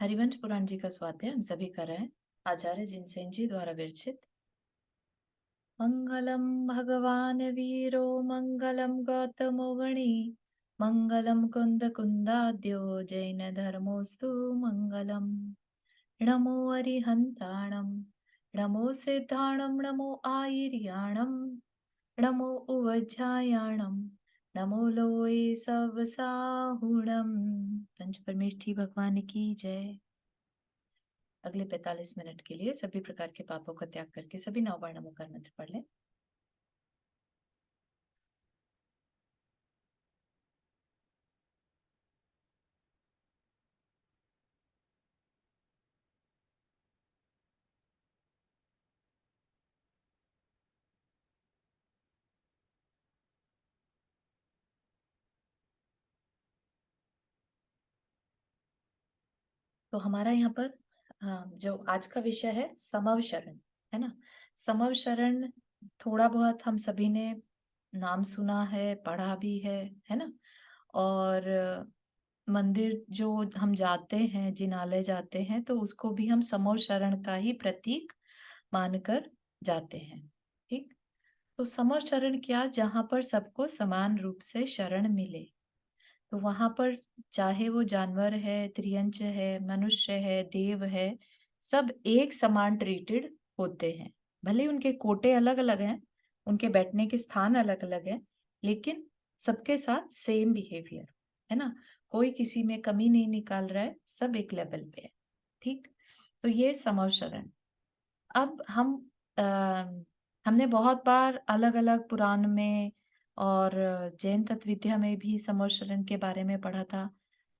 हरिवंश पुराण जी का स्वाध्याय हम सभी कर रहे हैं। आचार्य जिनसेन जी द्वारा विरचित। मंगलम भगवान वीरो मंगलम गौतमो गणी मंगलम कुंद कुंदाद्यो जैन धर्मोस्तु मंगलम। नमो अरिहंताणम नमो सिद्धाणम नमो आयर्याणम नमो उवज्जायाणम नमो लोए सवसाहुणम। पंच परमेष्ठी भगवान की जय। अगले 45 मिनट के लिए सभी प्रकार के पापों का त्याग करके सभी नववर्ण नमोकार मंत्र पढ़ लें। तो हमारा यहाँ पर जो आज का विषय है समव शरण, है ना। समव शरण थोड़ा बहुत हम सभी ने नाम सुना है, पढ़ा भी है ना। और मंदिर जो हम जाते हैं, जिनालय जाते हैं, तो उसको भी हम समव शरण का ही प्रतीक मानकर जाते हैं। ठीक। तो समव शरण क्या, जहां पर सबको समान रूप से शरण मिले। तो वहां पर चाहे वो जानवर है, त्रियंच है, मनुष्य है, देव है, सब एक समान ट्रीटेड होते हैं। भले उनके कोटे अलग अलग हैं, उनके बैठने के स्थान अलग अलग हैं, लेकिन सबके साथ सेम बिहेवियर, है ना। कोई किसी में कमी नहीं निकाल रहा है, सब एक लेवल पे है। ठीक। तो ये समव शरण। अब हमने बहुत बार अलग अलग पुराण में और जैन तत्व विद्या में भी समवशरण के बारे में पढ़ा था।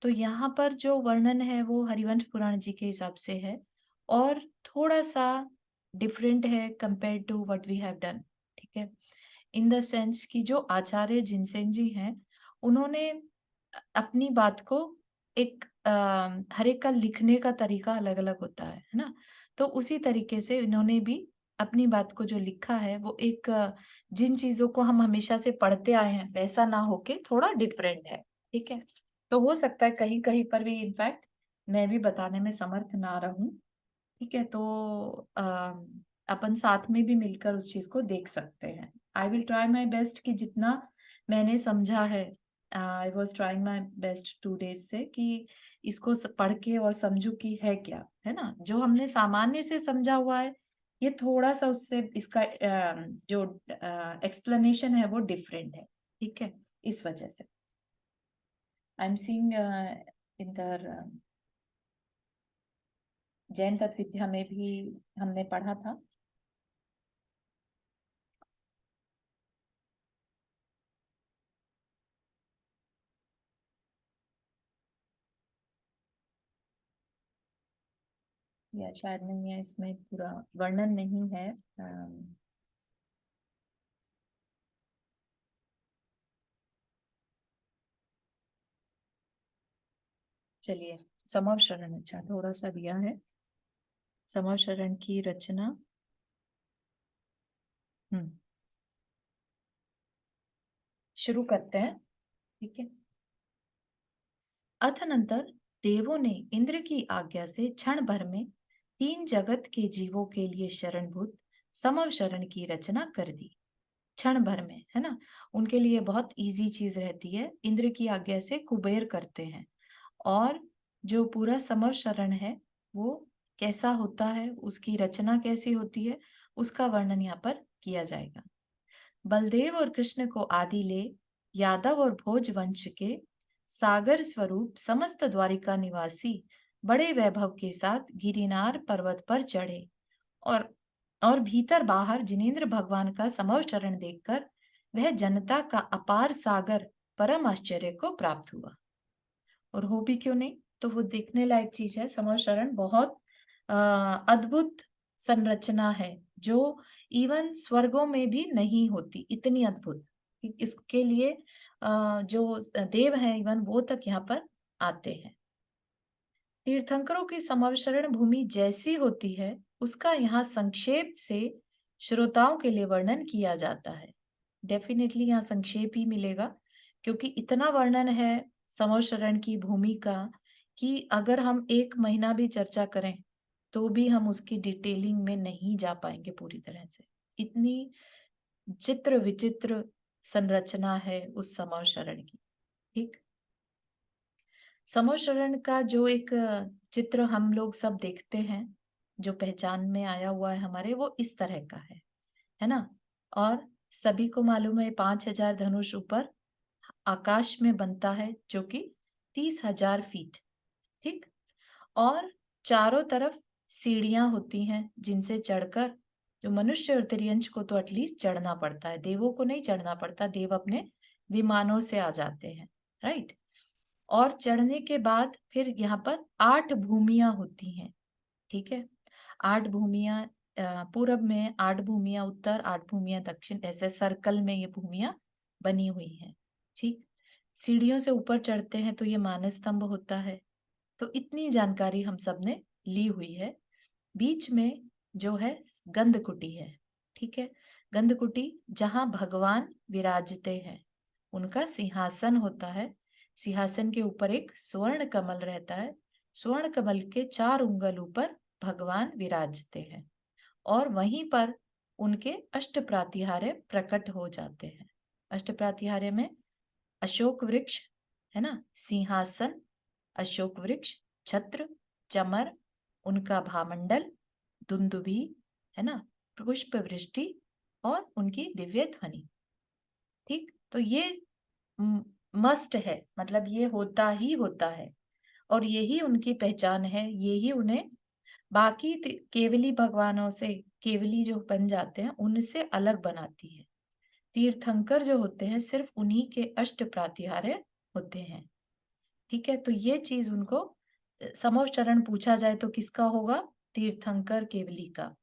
तो यहाँ पर जो वर्णन है वो हरिवंश पुराण जी के हिसाब से है और थोड़ा सा डिफरेंट है compare to what we have done. ठीक है। इन द सेंस कि जो आचार्य जिनसेन जी हैं, उन्होंने अपनी बात को एक हर एक का लिखने का तरीका अलग अलग होता है ना। तो उसी तरीके से इन्होंने भी अपनी बात को जो लिखा है वो एक जिन चीजों को हम हमेशा से पढ़ते आए हैं वैसा ना होके थोड़ा डिफरेंट है। ठीक है। तो हो सकता है कहीं कहीं पर भी इनफैक्ट मैं भी बताने में समर्थ ना रहूं। ठीक है। तो अपन साथ में भी मिलकर उस चीज को देख सकते हैं। I will try my best कि जितना मैंने समझा है, I was trying my best 2 days से कि इसको पढ़ के और समझू कि है क्या, है ना। जो हमने सामान्य से समझा हुआ है, ये थोड़ा सा उससे इसका जो एक्सप्लेनेशन है वो डिफरेंट है। ठीक है। इस वजह से I am seeing in the Jain तत्व विद्या में भी हमने पढ़ा था। या शायद नहीं है, इसमें पूरा वर्णन नहीं है। चलिए, समव शरण, अच्छा थोड़ा सा दिया है समव शरण की रचना। हम्म शुरू करते हैं। ठीक है। अथनंतर देवों ने इंद्र की आज्ञा से क्षण भर में 3 जगत के जीवों के लिए शरणभूत समव शरण की रचना कर दी। क्षण भर में, है ना। उनके लिए बहुत इजी चीज रहती है, इंद्र की आज्ञा से कुबेर करते हैं। और जो पूरा समर शरण है वो कैसा होता है, उसकी रचना कैसी होती है, उसका वर्णन यहाँ पर किया जाएगा। बलदेव और कृष्ण को आदि ले यादव और भोज वंश के सागर स्वरूप समस्त द्वारिका निवासी बड़े वैभव के साथ गिरिनार पर्वत पर चढ़े। और और भीतर बाहर जिनेन्द्र भगवान का समव शरण देखकर वह जनता का अपार सागर परम आश्चर्य को प्राप्त हुआ। और हो भी क्यों नहीं, तो वो देखने लायक चीज है। समर शरण बहुत अद्भुत संरचना है जो इवन स्वर्गों में भी नहीं होती, इतनी अद्भुत। इसके लिए जो देव हैं इवन वो तक यहाँ पर आते हैं। तीर्थंकरों की समवशरण भूमि जैसी होती है उसका यहाँ संक्षेप से श्रोताओं के लिए वर्णन किया जाता है। डेफिनेटली यहाँ संक्षेप ही मिलेगा क्योंकि इतना वर्णन है समौशरण की भूमिका की अगर हम 1 महीना भी चर्चा करें, तो भी हम उसकी डिटेलिंग में नहीं जा पाएँगे पूरी तरह से। इतनी चित्र विचित्र संरचना है उस समौशरण की, ठीक? समौशरण का जो एक चित्र हम लोग सब देखते हैं, जो पहचान में आया हुआ है हमारे, वो इस तरह का है ना? और सभी को मालूम है 5000 धनुष ऊपर आकाश में बनता है, जो कि 30,000 फीट, ठीक? और चारों तरफ सीढ़ियाँ होती हैं, जिनसे चढ़कर जो मनुष्य और तिर्यंच को तो एटलीस्ट चढ़ना पड़ता है, देवों को नहीं चढ़ना पड़ता, देव अपने विमानों से आ जाते हैं, राइट? और चढ़ने के बाद फिर यहाँ पर 8 भूमियाँ होती हैं, ठीक है? 8 भूमियाँ पूरब में, 8 भूमियाँ उत्तर, 8 भूमियाँ दक्षिण, ऐसे सर्कल में ये भूमियाँ बनी हुई हैं, ठीक? सीढ़ियों से ऊपर चढ़ते हैं तो ये मानस स्तंभ होता है। तो इतनी जानकारी हम सब ने ली हुई है। बीच में जो है गंधकुटी है, ठीक है? गंधकुटी जहाँ भगवान विराजते हैं, उनका सिंहासन होता है। सिंहासन के ऊपर एक स्वर्ण कमल रहता है। स्वर्ण कमल के 4 उंगल ऊपर भगवान विराजते हैं और वहीं पर उनके अष्ट प्रातिहार्य प्रकट हो जाते हैं। अष्ट प्रातिहार्य में अशोक वृक्ष, है ना? सिंहासन, अशोक वृक्ष, छत्र, चमर, उनका भामंडल, दुंदुभी, है ना? पुष्प वृष्टि और उनकी दिव्य ध्वनि, ठीक? तो ये मस्ट है, मतलब ये होता ही होता है और यही उनकी पहचान है, यही उन्हें बाकी केवली भगवानों से, केवली जो बन जाते हैं, उनसे अलग बनाती है। तीर्थंकर जो होते हैं सिर्फ उन्हीं के अष्ट प्रातिहार्य होते हैं, ठीक है? तो ये चीज उनको समोच्चरण पूछा जाए तो किसका होगा? तीर्थंकर केवली का,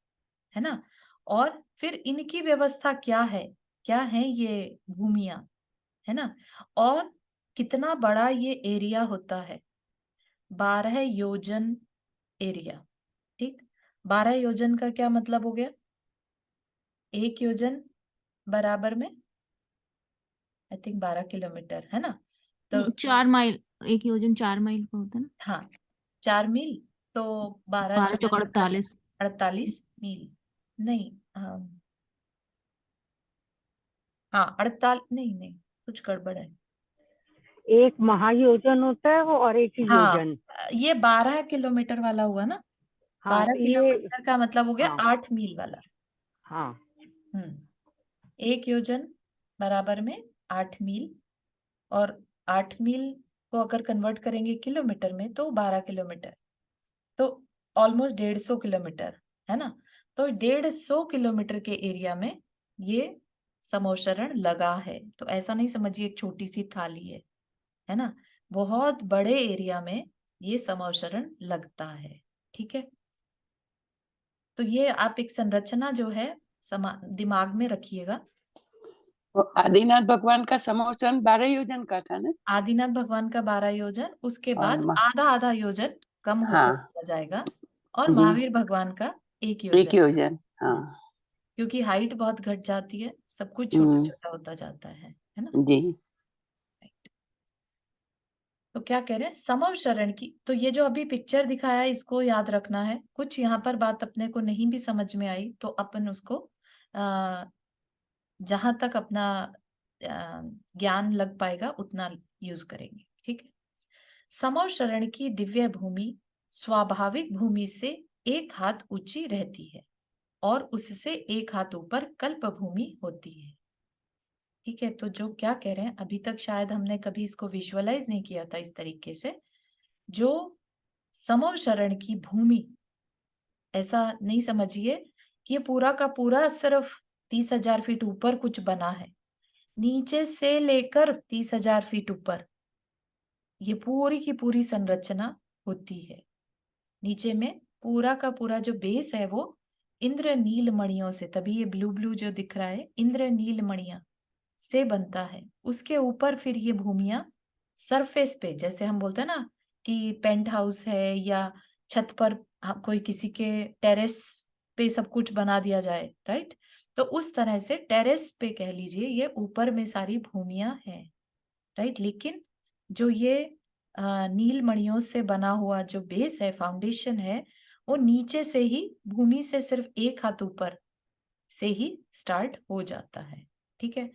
है ना? और फिर इनकी व्यवस्था क्या है? क्या है ये भूमियां, है ना? और कितना बड़ा ये एरिया होता है? 12 योजन एरिया, ठीक? 12 योजन का क्या मतलब हो गया? 1 योजन बराबर में आई थिंक 12 किलोमीटर, है ना? तो 4 माइल, 1 योजन 4 माइल का होता है ना। हाँ, 4 मील, तो 12 12 चौक चौक 48। 48 मील, नहीं, हाँ 48, नहीं नहीं, कुछ गड़बड़ है। एक महायोजन होता है वो और एक हाँ, योजन। ये 12 किलोमीटर वाला हुआ ना? हाँ 12 तो ये, किलोमीटर का मतलब हो गया हाँ 8 मील वाला। हाँ। हम्म, 1 योजन बराबर में 8 मील, और 8 मील को अगर कन्वर्ट करेंगे किलोमीटर में तो 12 किलोमीटर, तो ऑलमोस्ट 150 किलोमीटर, है ना? तो 150 किलोमीटर के एरिया में ये समौशरण लगा है। तो ऐसा नहीं समझिए एक छोटी सी थाली है ना? बहुत बड़े एरिया में ये समौशरण लगता है, ठीक है? तो ये आप एक संरचना जो है दिमाग में रखिएगा। आदिनाथ भगवान का समोसन 12 योजन का था ना? आदिनाथ भगवान का 12 योजन, उसके और बाद आधा आधा योजन कम होता हाँ चला जाएगा, और जी, महावीर भगवान का 1 1 योजन, योजन, हाँ। क्योंकि हाइट बहुत घट जाती है, सब कुछ छोटा हम्म, छोटा होता जाता है ना? जी। राइट। तो क्या कह रहे हैं समवशरण की, तो ये जो अभी पिक्चर दिखाया है इसको याद रखना है। कुछ यहाँ पर बात अपने को नहीं भी समझ में आई तो अपन उसको आ, जहां तक अपना ज्ञान लग पाएगा उतना यूज करेंगे, ठीक है? समवशरण की दिव्य भूमि स्वाभाविक भूमि से 1 हाथ ऊंची रहती है और उससे 1 हाथ ऊपर कल्प भूमि होती है, ठीक है? तो जो क्या कह रहे हैं, अभी तक शायद हमने कभी इसको विजुअलाइज नहीं किया था इस तरीके से। जो समवशरण की भूमि, ऐसा नहीं समझिए कि ये पूरा का पूरा सिर्फ 30,000 फीट ऊपर कुछ बना है। नीचे से लेकर 30,000 फीट ऊपर ये पूरी की पूरी संरचना होती है। नीचे में पूरा का पूरा जो बेस है वो इंद्रनील मणियों से, तभी ये ब्लू ब्लू जो दिख रहा है इंद्रनील मणियां से बनता है। उसके ऊपर फिर ये भूमियां सरफेस पे, जैसे हम बोलते हैं ना कि पेंट हाउस है या छत पर कोई किसी के टेरेस पे सब कुछ बना दिया जाए, राइट? तो उस तरह से टेरेस पे कह लीजिए ये ऊपर में सारी भूमियां हैं, राइट? लेकिन जो ये नील मणियों से बना हुआ जो बेस है, फाउंडेशन है, वो नीचे से ही भूमि से सिर्फ 1 हाथ ऊपर से ही स्टार्ट हो जाता है। ठीक है।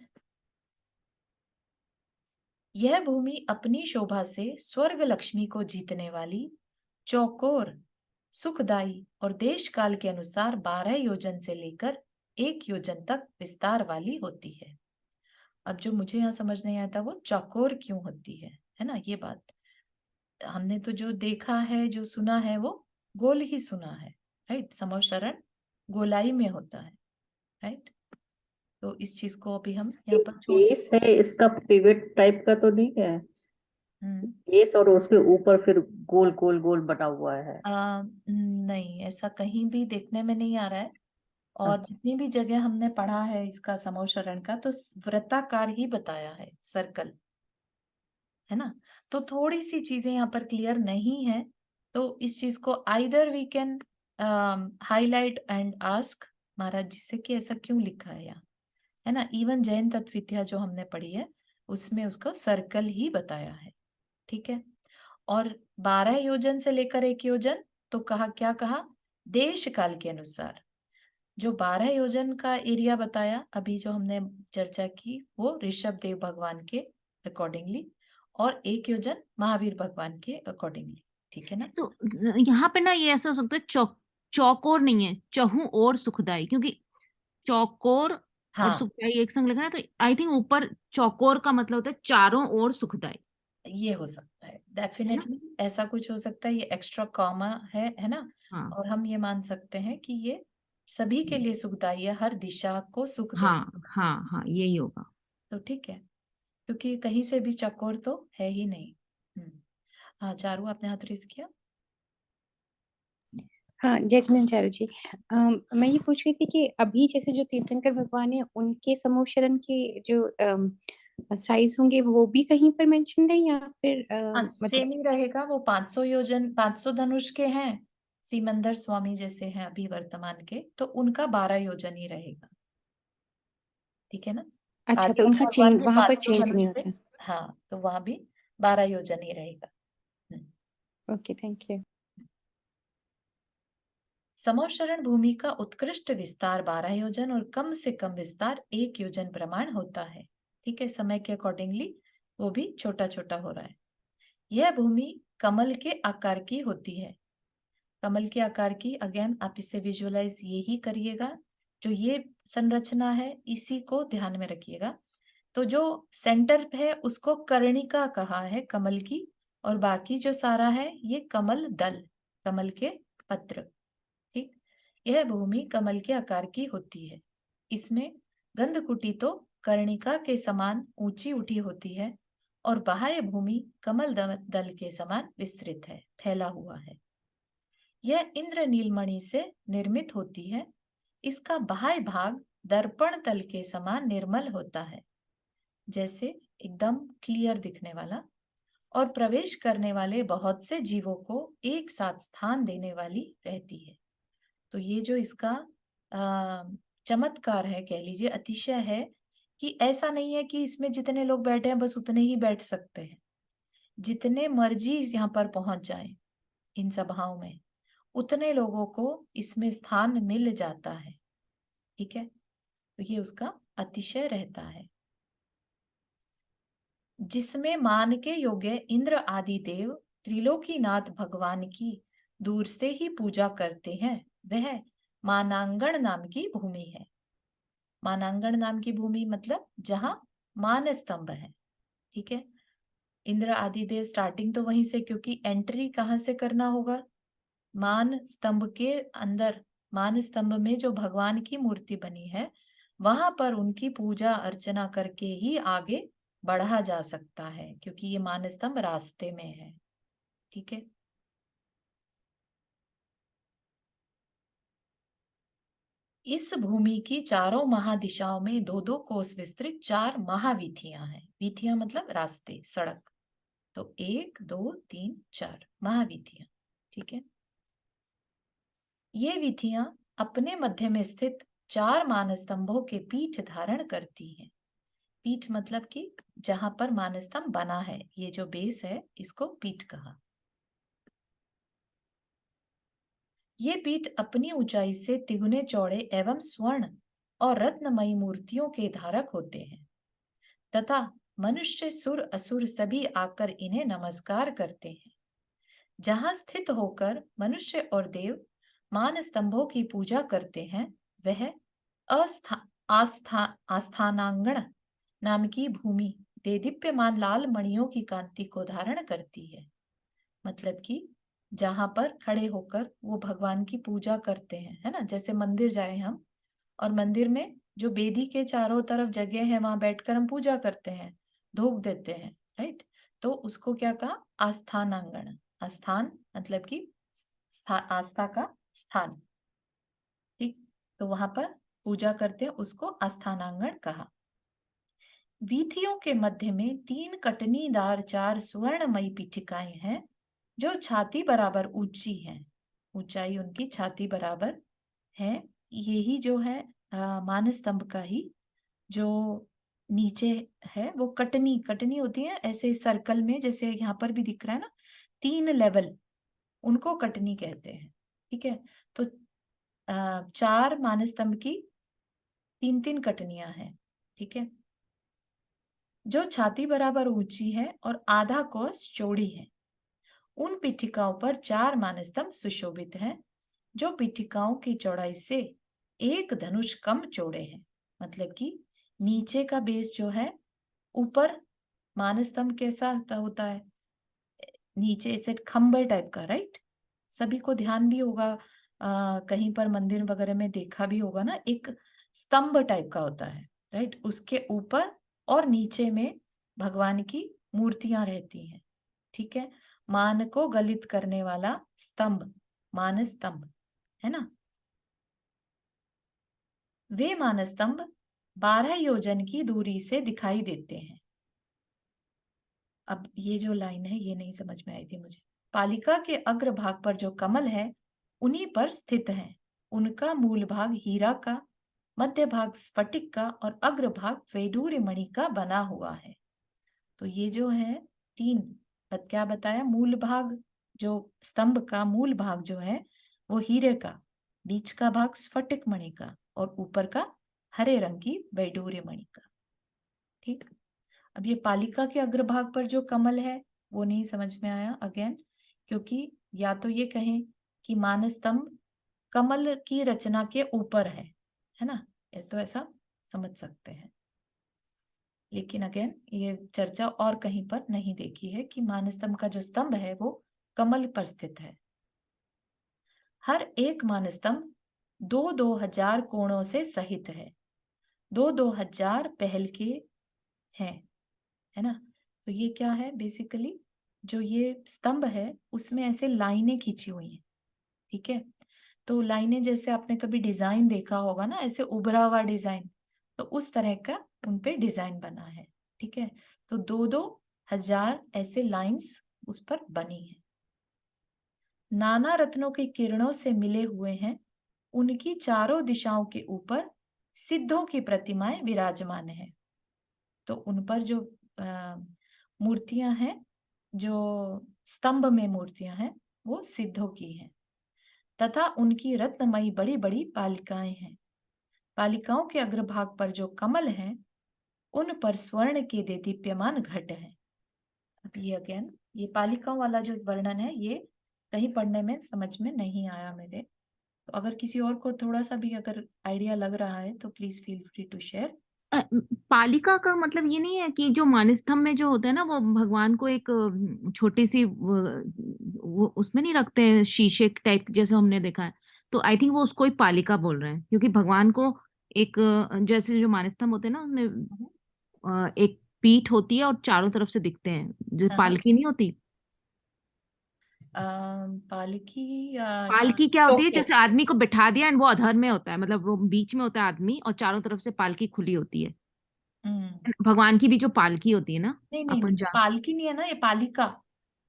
यह भूमि अपनी शोभा से स्वर्ग लक्ष्मी को जीतने वाली, चौकोर, सुखदायी और देश काल के अनुसार 12 योजन से लेकर 1 योजन तक विस्तार वाली होती है। अब जो मुझे यहाँ समझ नहीं आता वो चौकोर क्यों होती है ना? ये बात हमने तो जो देखा है, जो सुना है वो गोल ही सुना है, राइट? समवशरण गोलाई में होता है, राइट? तो इस चीज को अभी हम यहाँ पर छोड़ बेस है इसका, पिवट टाइप का तो नहीं है? हम्म बेस और उसके ऊपर फिर गोल गोल गोल बना हुआ है। नहीं, ऐसा कहीं भी देखने में नहीं आ रहा है। और अच्छा। जितनी भी जगह हमने पढ़ा है इसका समवशरण का, तो वृत्ताकार ही बताया है, सर्कल, है ना? तो थोड़ी सी चीजें यहाँ पर क्लियर नहीं है, तो इस चीज को either we can highlight and ask Maharaj ji से कि ऐसा क्यों लिखा है यहाँ, है ना? इवन जैन तत्व विद्या जो हमने पढ़ी है उसमें उसको सर्कल ही बताया है। ठीक है। और 12 योजन से लेकर 1 योजन, तो कहा, क्या कहा? देश काल के अनुसार। जो 12 योजन का एरिया बताया अभी जो हमने चर्चा की, वो ऋषभ देव भगवान के अकॉर्डिंगली, और 1 योजन महावीर भगवान के अकॉर्डिंगली। ठीक है ना? तो यहाँ पे ना ये ऐसा हो सकता है, चौकोर नहीं है, चहु और सुखदाई, क्योंकि चौकोर और हाँ, सुखदाई एक संग लिखा ना, तो आई थिंक ऊपर चौकोर का मतलब होता है चारों ओर सुखदाई, ये हो सकता है, है ना? डेफिनेटली ऐसा कुछ हो सकता है। ये एक्स्ट्रा कॉमा है ना? हाँ और हम ये मान सकते हैं कि ये सभी के लिए सुखदाई है, हर दिशा को सुख दे। हाँ हाँ हाँ, यही होगा। तो ठीक है, क्योंकि कहीं से भी चकोर तो है ही नहीं। हाँ, चारू आपने हाथ रेस किया। हाँ, जय जिनेंद्र जी। मैं ये पूछ रही थी कि अभी जैसे जो तीर्थंकर भगवान है उनके समोशरण के जो साइज होंगे वो भी कहीं पर मेंशन है या फिर हाँ, मतलब सेम ही रहेगा। वो 500 योजन, 500 धनुष के हैं, सिमंदर स्वामी जैसे हैं अभी वर्तमान के, तो उनका 12 योजन ही रहेगा। ठीक है ना? अच्छा, तो आदित्य उनका भगवान चेंज भी वहां पर 500 चेंज धनुष नहीं से, होता? हाँ, तो वहां भी 12 योजन ही रहेगा। Okay, thank you. समोशरण भूमि का उत्कृष्ट विस्तार 12 योजन और कम से कम विस्तार 1 योजन प्रमाण होता है। ठीक है, समय के अकॉर्डिंगली वो भी छोटा छोटा हो रहा है। यह भूमि कमल के आकार की होती है। कमल के आकार की, अगेन आप इसे विजुअलाइज ये ही करिएगा, जो ये संरचना है इसी को ध्यान में रखिएगा। तो जो सेंटर पे है उसको कर्णिका कहा है कमल की, और बाकी जो सारा है ये कमल दल, कमल के पत्र। ठीक, यह भूमि कमल के आकार की होती है। इसमें गंधकुटी तो कर्णिका के समान ऊंची उठी होती है, और बाह्य भूमि कमल दल के समान विस्तृत है, फैला हुआ है। यह इंद्र नीलमणि से निर्मित होती है। इसका बाह्य भाग दर्पण तल के समान निर्मल होता है, जैसे एकदम क्लियर दिखने वाला, और प्रवेश करने वाले बहुत से जीवों को एक साथ स्थान देने वाली रहती है। तो ये जो इसका चमत्कार है, कह लीजिए अतिशय है, कि ऐसा नहीं है कि इसमें जितने लोग बैठे हैं बस उतने ही बैठ सकते हैं। जितने मर्जी यहाँ पर पहुंच जाए इन सभाओं में, उतने लोगों को इसमें स्थान मिल जाता है। ठीक है, तो ये उसका अतिशय रहता है। जिसमें मान के योग्य इंद्र आदि देव त्रिलोकीनाथ भगवान की दूर से ही पूजा करते हैं, वह मानांगण नाम की भूमि है। मानांगण नाम की भूमि मतलब जहां मान स्तंभ है। ठीक है, इंद्र आदि देव स्टार्टिंग तो वहीं से, क्योंकि एंट्री कहाँ से करना होगा? मान स्तंभ के अंदर, मान स्तंभ में जो भगवान की मूर्ति बनी है वहां पर उनकी पूजा अर्चना करके ही आगे बढ़ा जा सकता है, क्योंकि ये मान स्तंभ रास्ते में है। ठीक है, इस भूमि की चारों महादिशाओं में 2-2 कोस विस्तृत 4 महावीथियां हैं। वीथियां मतलब रास्ते, सड़क। तो 1, 2, 3, 4 महावीथियां। ठीक है, ये वीथियां अपने मध्य में स्थित 4 मान स्तंभों के पीठ धारण करती हैं। पीठ मतलब कि जहां पर मानस्तंभ बना है, ये जो बेस है इसको पीठ कहा। ये पीठ अपनी ऊंचाई से तिगुने चौड़े एवं स्वर्ण और रत्नमयी मूर्तियों के धारक होते हैं तथा मनुष्य सुर असुर सभी आकर इन्हें नमस्कार करते हैं। जहां स्थित होकर मनुष्य और देव मान स्तंभों की पूजा करते हैं वह आस्थानांगण नाम की भूमि देदीप्यमान लाल मणियों की कांति को धारण करती है। मतलब कि जहां पर खड़े होकर वो भगवान की पूजा करते हैं, है ना, जैसे मंदिर जाए हम और मंदिर में जो बेदी के चारों तरफ जगह है वहां बैठकर हम पूजा करते हैं, धूप देते हैं, राइट। तो उसको क्या कहा? आस्थानांगण। आस्थान मतलब कि आस्था का स्थान, ठीक। तो वहां पर पूजा करते हैं, उसको आस्थानांगण कहा। वीथियों के मध्य में 3 कटनीदार 4 सुवर्णमयी पीठिकाएं हैं जो छाती बराबर ऊंची हैं। ऊंचाई उनकी छाती बराबर है। यही जो है मानस्तंभ का ही जो नीचे है वो कटनी होती है ऐसे सर्कल में, जैसे यहाँ पर भी दिख रहा है ना 3 लेवल, उनको कटनी कहते हैं, ठीक है। तो 4 मानस्तंभ की 3-3 कटनियां हैं, ठीक है, जो छाती बराबर ऊंची है और आधा कोस चौड़ी है। उन पीठिकाओं पर 4 मानस्तंभ सुशोभित हैं जो पीठिकाओं की चौड़ाई से 1 धनुष कम चौड़े हैं। मतलब कि नीचे का बेस जो है, ऊपर मानस्तंभ कैसा होता है, नीचे ऐसे खंबे टाइप का, राइट। सभी को ध्यान भी होगा, कहीं पर मंदिर वगैरह में देखा भी होगा ना, एक स्तंभ टाइप का होता है, राइट। उसके ऊपर और नीचे में भगवान की मूर्तियां रहती हैं, ठीक है। मान को गलित करने वाला स्तंभ मानस्तंभ है ना। वे मानस्तंभ 12 योजन की दूरी से दिखाई देते हैं। अब ये जो लाइन है ये नहीं समझ में आई थी मुझे। पालिका के अग्रभाग पर जो कमल है उन्हीं पर स्थित है। उनका मूल भाग हीरा का, मध्य भाग स्फटिक का और अग्रभाग वैडूर्य मणि का बना हुआ है। तो ये जो है 3 क्या बताया, मूल भाग जो स्तंभ का मूल भाग जो है वो हीरे का, बीच का भाग स्फटिक मणि का और ऊपर का हरे रंग की वैडूर्य मणि का, ठीक। अब ये पालिका के अग्रभाग पर जो कमल है वो नहीं समझ में आया अगेन, क्योंकि या तो ये कहें कि मानस्तंभ कमल की रचना के ऊपर है ना, ये तो ऐसा समझ सकते हैं। लेकिन अगेन ये चर्चा और कहीं पर नहीं देखी है कि मानस्तंभ का जो स्तंभ है वो कमल पर स्थित है। हर एक मानस्तंभ 2-2 हजार कोणों से सहित है। 2-2 हजार पहल के हैं, है ना। तो ये क्या है, बेसिकली जो ये स्तंभ है उसमें ऐसे लाइनें खींची हुई हैं, ठीक है। तो लाइनें जैसे आपने कभी डिजाइन देखा होगा ना, ऐसे उभरा हुआ डिजाइन, तो उस तरह का उनपे डिजाइन बना है, ठीक है। तो 2-2 हजार ऐसे लाइंस उस पर बनी है। नाना रत्नों की किरणों से मिले हुए हैं। उनकी चारों दिशाओं के ऊपर सिद्धों की प्रतिमाएं विराजमान है। तो उन पर जो मूर्तियां हैं, जो स्तंभ में मूर्तियां हैं वो सिद्धों की हैं तथा उनकी रत्नमयी बड़ी बड़ी पालिकाएं हैं। पालिकाओं के अग्रभाग पर जो कमल हैं उन पर स्वर्ण के देदीप्यमान घट हैं। अब ये अगेन ये पालिकाओं वाला जो वर्णन है ये कहीं पढ़ने में समझ में नहीं आया मेरे, तो अगर किसी और को थोड़ा सा भी अगर आइडिया लग रहा है तो please feel free to share. पालिका का मतलब ये नहीं है कि जो मानस्तंभ में जो होता है ना वो भगवान को एक छोटी सी वो उसमें नहीं रखते हैं शीशे टाइप जैसे हमने देखा है, तो आई थिंक वो उसको ही पालिका बोल रहे हैं क्योंकि भगवान को एक जैसे जो मानस्तंभ होते हैं ना उनमें एक पीठ होती है और चारों तरफ से दिखते हैं, जो पालकी नहीं होती। पालकी पालकी क्या होती है, ओके। जैसे आदमी को बिठा दिया एंड वो अधर में होता है, मतलब वो बीच में होता है आदमी और चारों तरफ से पालकी खुली होती है। भगवान की भी जो पालकी होती है ना, नहीं नहीं अपन जा पालकी नहीं है ना, ये पालिका,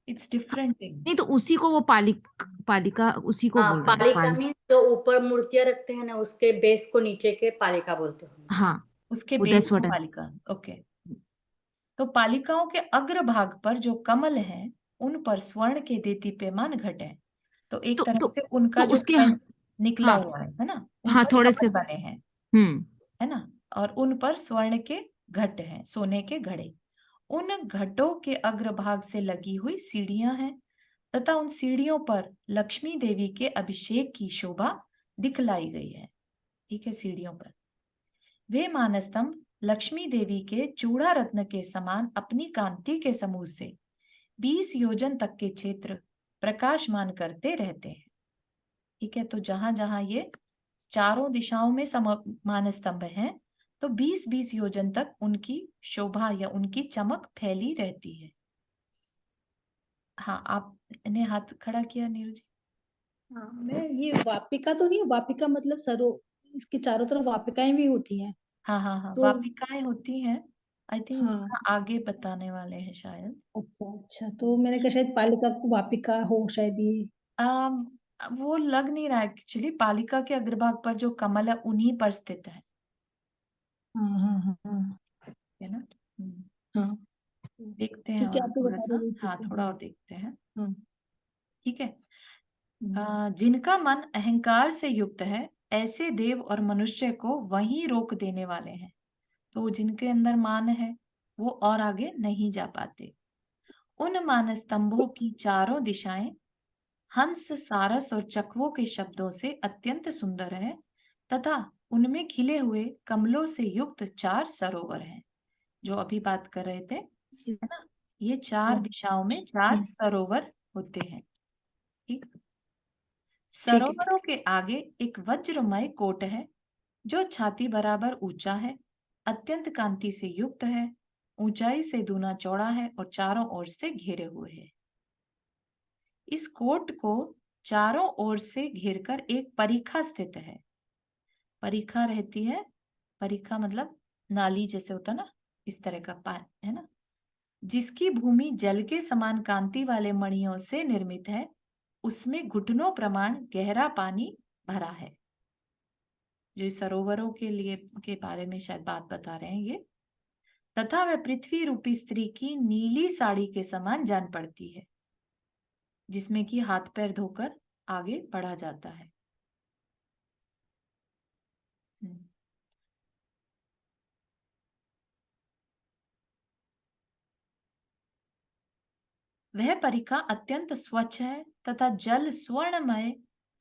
इट्स डिफरेंट थिंग। नहीं तो उसी को वो पालिका उसी को हाँ, बोल रहे हैं पालिका मीन्स जो ऊपर मूर्तियां रखते हैं ना उसके बेस को नीचे के पालिका बोलते हैं। हाँ उसके वो बेस दैट्स को व्हाट पालिका, ओके। तो पालिकाओं के अग्रभाग पर जो कमल हैं, उन पर स्वर्ण के दीप्यमान घट हैं। तो एक तो तरह तो से उनका तो जो उसके पेंट निकला हाँ हुआ है ना? उन हाँ पर थोड़े से कमल बने हैं, हम्म है ना? और उन पर स्वर्ण के घट हैं, सोने के घड़े। उन घटों के अग्रभाग से लगी हुई सीढ़ियां हैं तथा उन सीढ़ियों पर लक्ष्मी देवी के अभिषेक की शोभा दिखलाई गई है। ठीक है, सीढ़ियों पर वे मानस्तंभ लक्ष्मी देवी के चूड़ा रत्न के समान अपनी कांति के समूह से 20 योजन तक के क्षेत्र प्रकाशमान करते रहते हैं। ठीक है, तो जहां जहां ये चारों दिशाओं में मानस्तंभ हैं, तो 20-20 योजन तक उनकी शोभा या उनकी चमक फैली रहती है। हाँ, आपने हाथ खड़ा किया नीरू जी। हाँ, मैं ये वापिका तो नहीं है, वापिका मतलब सरो, इसके चारों तरफ वापिकाएं भी होती हैं हाँ हाँ हाँ, तो। वापिकाएं होती हैं। आई थिंक हाँ, उसका आगे बताने वाले हैं शायद। अच्छा अच्छा, तो मैंने कहा शायद पालिका को वापिका हो शायद ये। आम, वो लग नहीं रहा है एक्चुअली। पालिका के अग्रभाग पर जो कमल है उन्हीं पर स्थित हाँ हाँ हाँ हाँ है ना? हाँ, देखते हैं ठीक है, और आप तो थोड़ा बता सा। रहे हाँ, थे। थोड़ा और देखते हैं। हाँ ठीक है। हाँ जिनका मन अहंकार से युक्त है, ऐसे देव और मनुष्य को वहीं रोक देने वाले हैं। तो जिनके अंदर मान है, वो और आगे नहीं जा पाते। उन मान स्तंभों की चारों दिशाएं हंस, सारस और चकवों के शब्दों से अत्यंत सुंदर है तथा उनमें खिले हुए कमलों से युक्त 4 सरोवर हैं, जो अभी बात कर रहे थे, है ना? ये 4 दिशाओं में 4 सरोवर होते हैं। ठीक। ठीक है। सरोवरों के आगे एक वज्रमय कोट है, जो छाती बराबर ऊंचा है, अत्यंत कांति से युक्त है, ऊंचाई से दूना चौड़ा है और चारों ओर से घेरे हुए है। इस कोट को चारों ओर से घेरकर एक परिखा स्थित है। परिखा रहती है, परिखा मतलब नाली जैसे होता है ना, इस तरह का पानी, है ना? जिसकी भूमि जल के समान कांति वाले मणियों से निर्मित है। उसमें घुटनों प्रमाण गहरा पानी भरा है। जो इस सरोवरों के लिए के बारे में शायद बात बता रहे हैं ये। तथा वह पृथ्वी रूपी स्त्री की नीली साड़ी के समान जान पड़ती है, जिसमें कि हाथ पैर धोकर आगे बढ़ा जाता है। वह परिखा अत्यंत स्वच्छ है तथा जल स्वर्णमय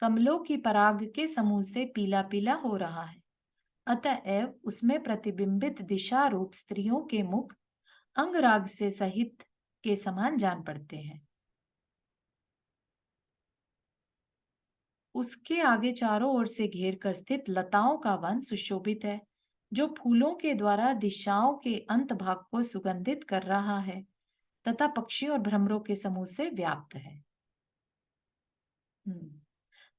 कमलों की पराग के समूह से पीला पीला हो रहा है। अतएव उसमें प्रतिबिंबित दिशा रूप स्त्रियों के मुख अंगराग से सहित के समान जान पड़ते हैं। उसके आगे चारों ओर से घेर कर स्थित लताओं का वन सुशोभित है, जो फूलों के द्वारा दिशाओं के अंत भाग को सुगंधित कर रहा है तथा पक्षी और भ्रमरों के समूह से व्याप्त है।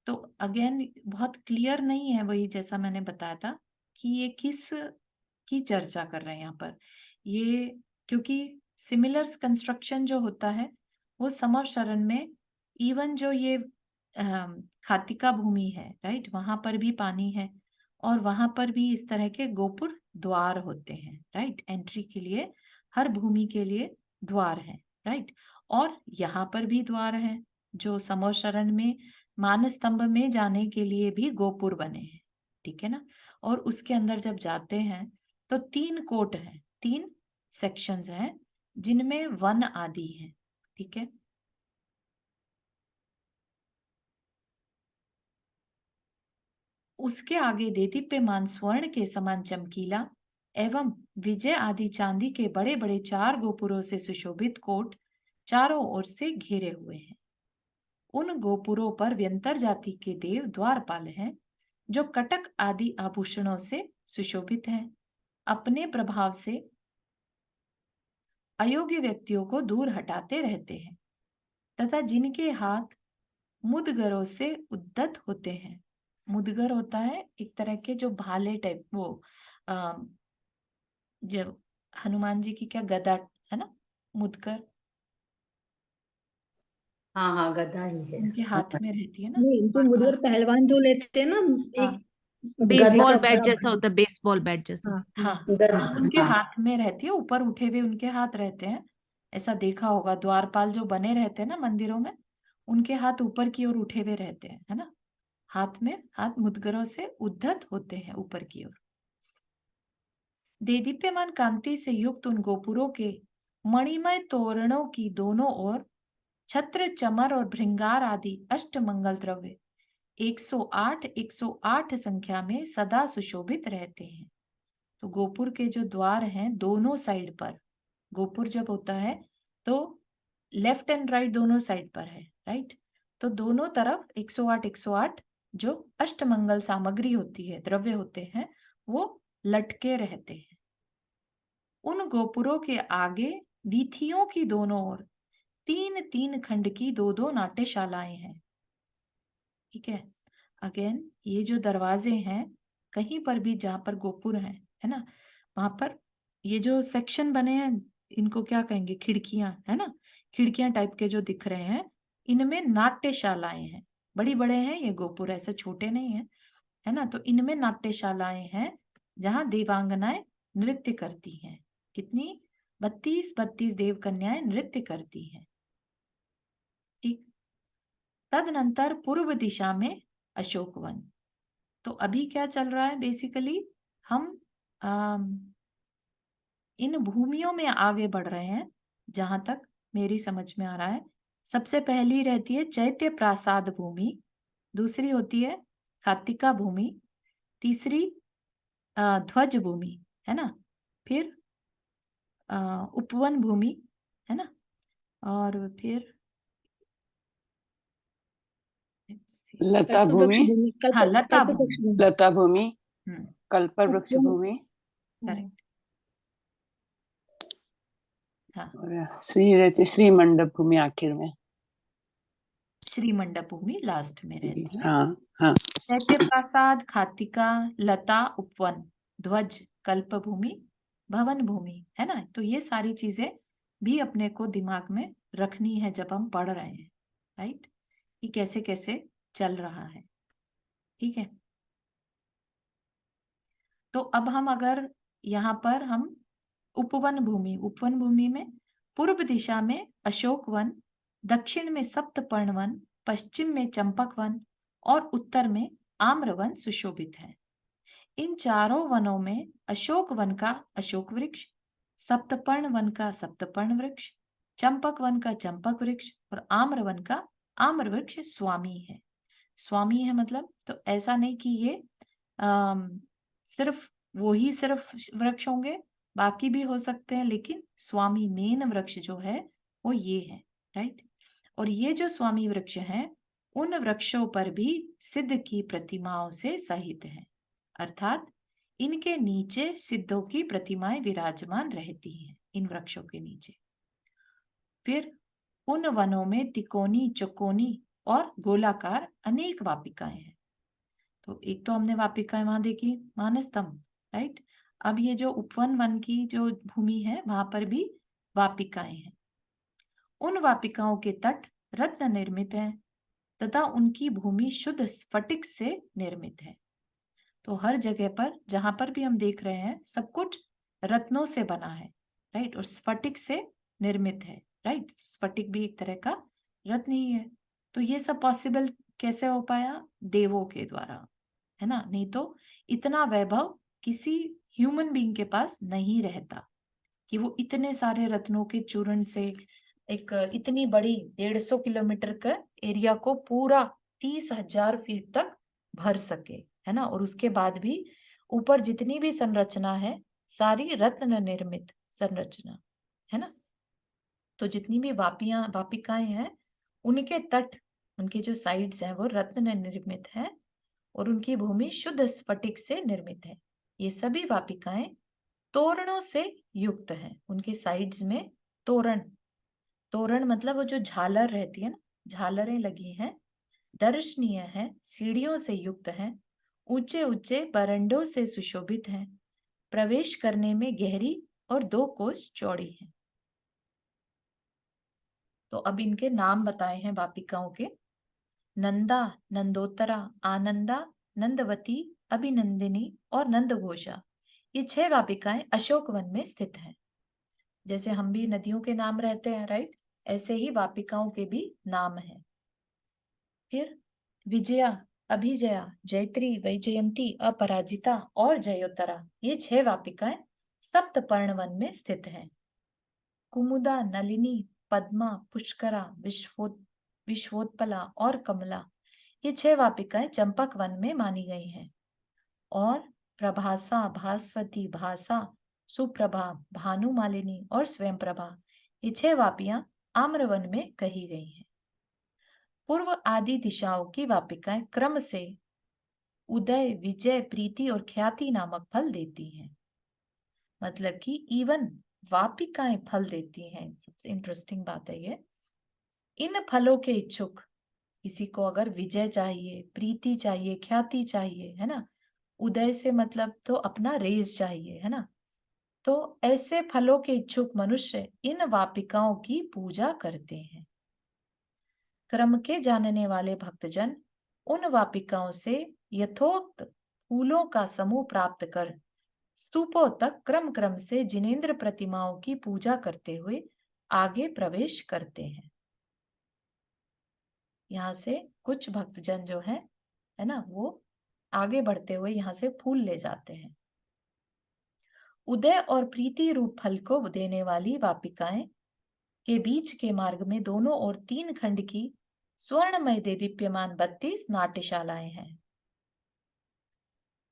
तो अगेन बहुत क्लियर नहीं है, वही जैसा मैंने बताया था कि ये किस की चर्चा कर रहे हैं यहाँ पर। ये क्योंकि सिमिलर कंस्ट्रक्शन जो होता है वो समर शरण में, इवन जो ये खातिका भूमि है, राइट, वहां पर भी पानी है और वहां पर भी इस तरह के गोपुर द्वार होते हैं, राइट। एंट्री के लिए हर भूमि के लिए द्वार है, राइट। और यहाँ पर भी द्वार है, जो समर शरण में मान स्तंभ में जाने के लिए भी गोपुर बने हैं, ठीक है ना। और उसके अंदर जब जाते हैं तो 3 कोट हैं, 3 सेक्शंस हैं जिनमें वन आदि हैं, ठीक है। उसके आगे देदीप्यमान स्वर्ण के समान चमकीला एवं विजय आदि चांदी के बड़े बड़े 4 गोपुरों से सुशोभित कोट चारों ओर से घेरे हुए हैं। उन गोपुरों पर व्यंतर जाति के देव द्वारपाल हैं, जो कटक आदि आभूषणों से सुशोभित हैं। अपने प्रभाव से अयोग्य व्यक्तियों को दूर हटाते रहते हैं तथा जिनके हाथ मुदगरों से उद्दत होते हैं। मुदगर होता है एक तरह के जो भाले टाइप, वो जब हनुमान जी की क्या गदा है ना, मुदगर हाँ गधा ही है। उनके हाथ में रहती है ना, नहीं, जो और मुदगर पहलवान जो लेते हैं ना, हाँ एक बेसबॉल का बैट बड़ा जैसा भारी। होता है, बेसबॉल बैट जैसा। हाँ हाँ गद हाँ, उनके हाँ हाथ में रहती है, ऊपर उठे हुए उनके हाथ रहते हैं। ऐसा देखा होगा, द्वारपाल जो बने रहते हैं ना मंदिरों में, उनके हाथ ऊपर की ओर उठे हुए रहते हैं, है ना। हाथ मुद्गरों से उद्धत होते हैं ऊपर की ओर। देदीप्यमान कांति से युक्त उन गोपुरों के मणिमय तोरणों की दोनों ओर छत्र, चमर और भृंगार आदि अष्ट मंगल द्रव्य 108 संख्या में सदा सुशोभित रहते हैं। तो गोपुर के जो द्वार हैं दोनों साइड पर, गोपुर जब होता है तो लेफ्ट एंड राइट दोनों साइड पर है, राइट। तो दोनों तरफ 108 जो अष्टमंगल सामग्री होती है, द्रव्य होते हैं, वो लटके रहते हैं। उन गोपुरों के आगे वीथियों की दोनों ओर 3-3 खंड की 2-2 नाट्यशालाएं हैं। ठीक है, अगेन ये जो दरवाजे हैं, कहीं पर भी जहां पर गोपुर है ना, वहां पर ये जो सेक्शन बने हैं, इनको क्या कहेंगे, खिड़कियां, है ना। खिड़कियां टाइप के जो दिख रहे हैं, इनमें नाट्यशालाएं हैं। बड़ी बड़े हैं ये गोपुर, ऐसे छोटे नहीं है, है ना। तो इनमें नाट्यशालाएं हैं जहां देवांगनाएं नृत्य करती हैं। कितनी? 32 देव कन्याएं नृत्य करती हैं। ठीक। तदनंतर पूर्व दिशा में अशोक वन। तो अभी क्या चल रहा है, बेसिकली हम इन भूमियों में आगे बढ़ रहे हैं जहां तक मेरी समझ में आ रहा है। सबसे पहली रहती है चैत्य प्रासाद भूमि, दूसरी होती है खातिका भूमि, तीसरी ध्वज भूमि, है ना। फिर उपवन भूमि, है ना। और फिर लता भूमि, हाँ, लता कल्प वृक्ष भूमि। भूमि। लता भूमि, हम्म, कल्पर वृक्ष उपवन। भूमि करेक्ट। हाँ, और श्री रहती, श्री मंडप भूमि आखिर में। श्री मंडप भूमि लास्ट में जी रहती है। हाँ हाँ। चैत्य प्रासाद, खातिका, लता, उपवन, ध्वज, कल्प भूमि, भवन भूमि, है ना। तो ये सारी चीजें भी अपने को दिमाग में रखनी है जब हम पढ़ रहे हैं, राइट, कि कैसे कैसे चल रहा है। ठीक है, तो अब हम अगर यहाँ पर हम उपवन भूमि में पूर्व दिशा में अशोक वन, दक्षिण में सप्तपर्ण वन, पश्चिम में चंपक वन और उत्तर में आम्र वन सुशोभित है। इन चारों वनों में अशोक वन का अशोक वृक्ष, सप्तपर्ण वन का सप्तपर्ण वृक्ष, चंपक वन का चंपक वृक्ष और आम्र वन का आम्र वृक्ष स्वामी है। स्वामी है मतलब, तो ऐसा नहीं कि ये सिर्फ सिर्फ वृक्ष होंगे, बाकी भी हो सकते हैं, लेकिन स्वामी मेन वृक्ष जो है वो ये है, राइट। और ये जो स्वामी वृक्ष हैं, उन वृक्षों पर भी सिद्ध की प्रतिमाओं से सहित है, अर्थात इनके नीचे सिद्धों की प्रतिमाएं विराजमान रहती हैं, इन वृक्षों के नीचे। फिर उन वनों में तिकोनी, चौकोनी और गोलाकार अनेक वापिकाएं हैं। तो एक तो हमने वापिकाएं वहां देखी, मानस्तंभ, राइट। अब ये जो उपवन वन की जो भूमि है, वहां पर भी वापिकाएं हैं। उन वापिकाओं के तट रत्न निर्मित हैं तथा उनकी भूमि शुद्ध स्फटिक से निर्मित है। तो हर जगह पर जहां पर भी हम देख रहे हैं, सब कुछ रत्नों से बना है, राइट, और स्फटिक से निर्मित है, राइट। स्फटिक भी एक तरह का रत्न ही है। तो ये सब पॉसिबल कैसे हो पाया? देवों के द्वारा, है ना। नहीं तो इतना वैभव किसी ह्यूमन बीइंग के पास नहीं रहता कि वो इतने सारे रत्नों के चूर्ण से एक इतनी बड़ी 150 किलोमीटर का एरिया को पूरा 30,000 फीट तक भर सके, है ना। और उसके बाद भी ऊपर जितनी भी संरचना है, सारी रत्न निर्मित संरचना, है ना। तो जितनी भी वापिकाएं हैं, उनके तट, उनके जो साइड्स हैं, वो रत्न निर्मित हैं और उनकी भूमि शुद्ध स्फटिक से निर्मित है। ये सभी वापिकाएं तोरणों से युक्त हैं। उनके साइड्स में तोरण मतलब वो जो झालर रहती है ना, झालरें लगी हैं, दर्शनीय है, सीढ़ियों से युक्त हैं, ऊंचे ऊंचे बरंडों से सुशोभित हैं, प्रवेश करने में गहरी और 2 कोस चौड़ी है। तो अब इनके नाम बताए हैं वापिकाओं के। नंदा, नंदोत्तरा, आनंदा, नंदवती, अभिनंदिनी और नंदघोषा, ये 6 वापिकाएं अशोक वन में स्थित हैं। जैसे हम भी नदियों के नाम रहते हैं, राइट, ऐसे ही वापिकाओं के भी नाम हैं। फिर विजया, अभिजया, जयत्री, वैजयंती, अपराजिता और जयोत्तरा, ये 6 वापिकाएं सप्तपर्ण वन में स्थित हैं। कुमुदा, नलिनी, पद्मा, पुष्करा, विश्वोत्पला और कमला, ये 6 वापिकाएं चंपक वन में मानी गई हैं। और प्रभासा, भास्वती, भासा, सुप्रभा, भानुमालिनी और स्वयं प्रभा, ये 6 वापियां आम्रवन में कही गई हैं। पूर्व आदि दिशाओं की वापिकाएं क्रम से उदय, विजय, प्रीति और ख्याति नामक फल देती हैं। मतलब कि इवन वापिकाएं फल देती हैं। सबसे इंटरेस्टिंग बात है ये। इन फलों के इच्छुक किसी को अगर विजय चाहिए, प्रीति चाहिए, ख्याति चाहिए, है ना, उदय से मतलब तो अपना रेस चाहिए, है ना, तो ऐसे फलों के इच्छुक मनुष्य इन वापिकाओं की पूजा करते हैं। क्रम के जानने वाले भक्तजन उन वापिकाओं से यथोक्त फूलों का समूह प्राप्त कर स्तूपों तक क्रम क्रम से जिनेंद्र प्रतिमाओं की पूजा करते हुए आगे प्रवेश करते हैं। यहाँ से कुछ भक्तजन जो है ना, वो आगे बढ़ते हुए यहाँ से फूल ले जाते हैं। उदय और प्रीति रूप फल को देने वाली वापिकाएं के बीच के मार्ग में दोनों ओर 3 खंड की स्वर्णमय दीप्यमान 32 नाट्यशालाएं हैं।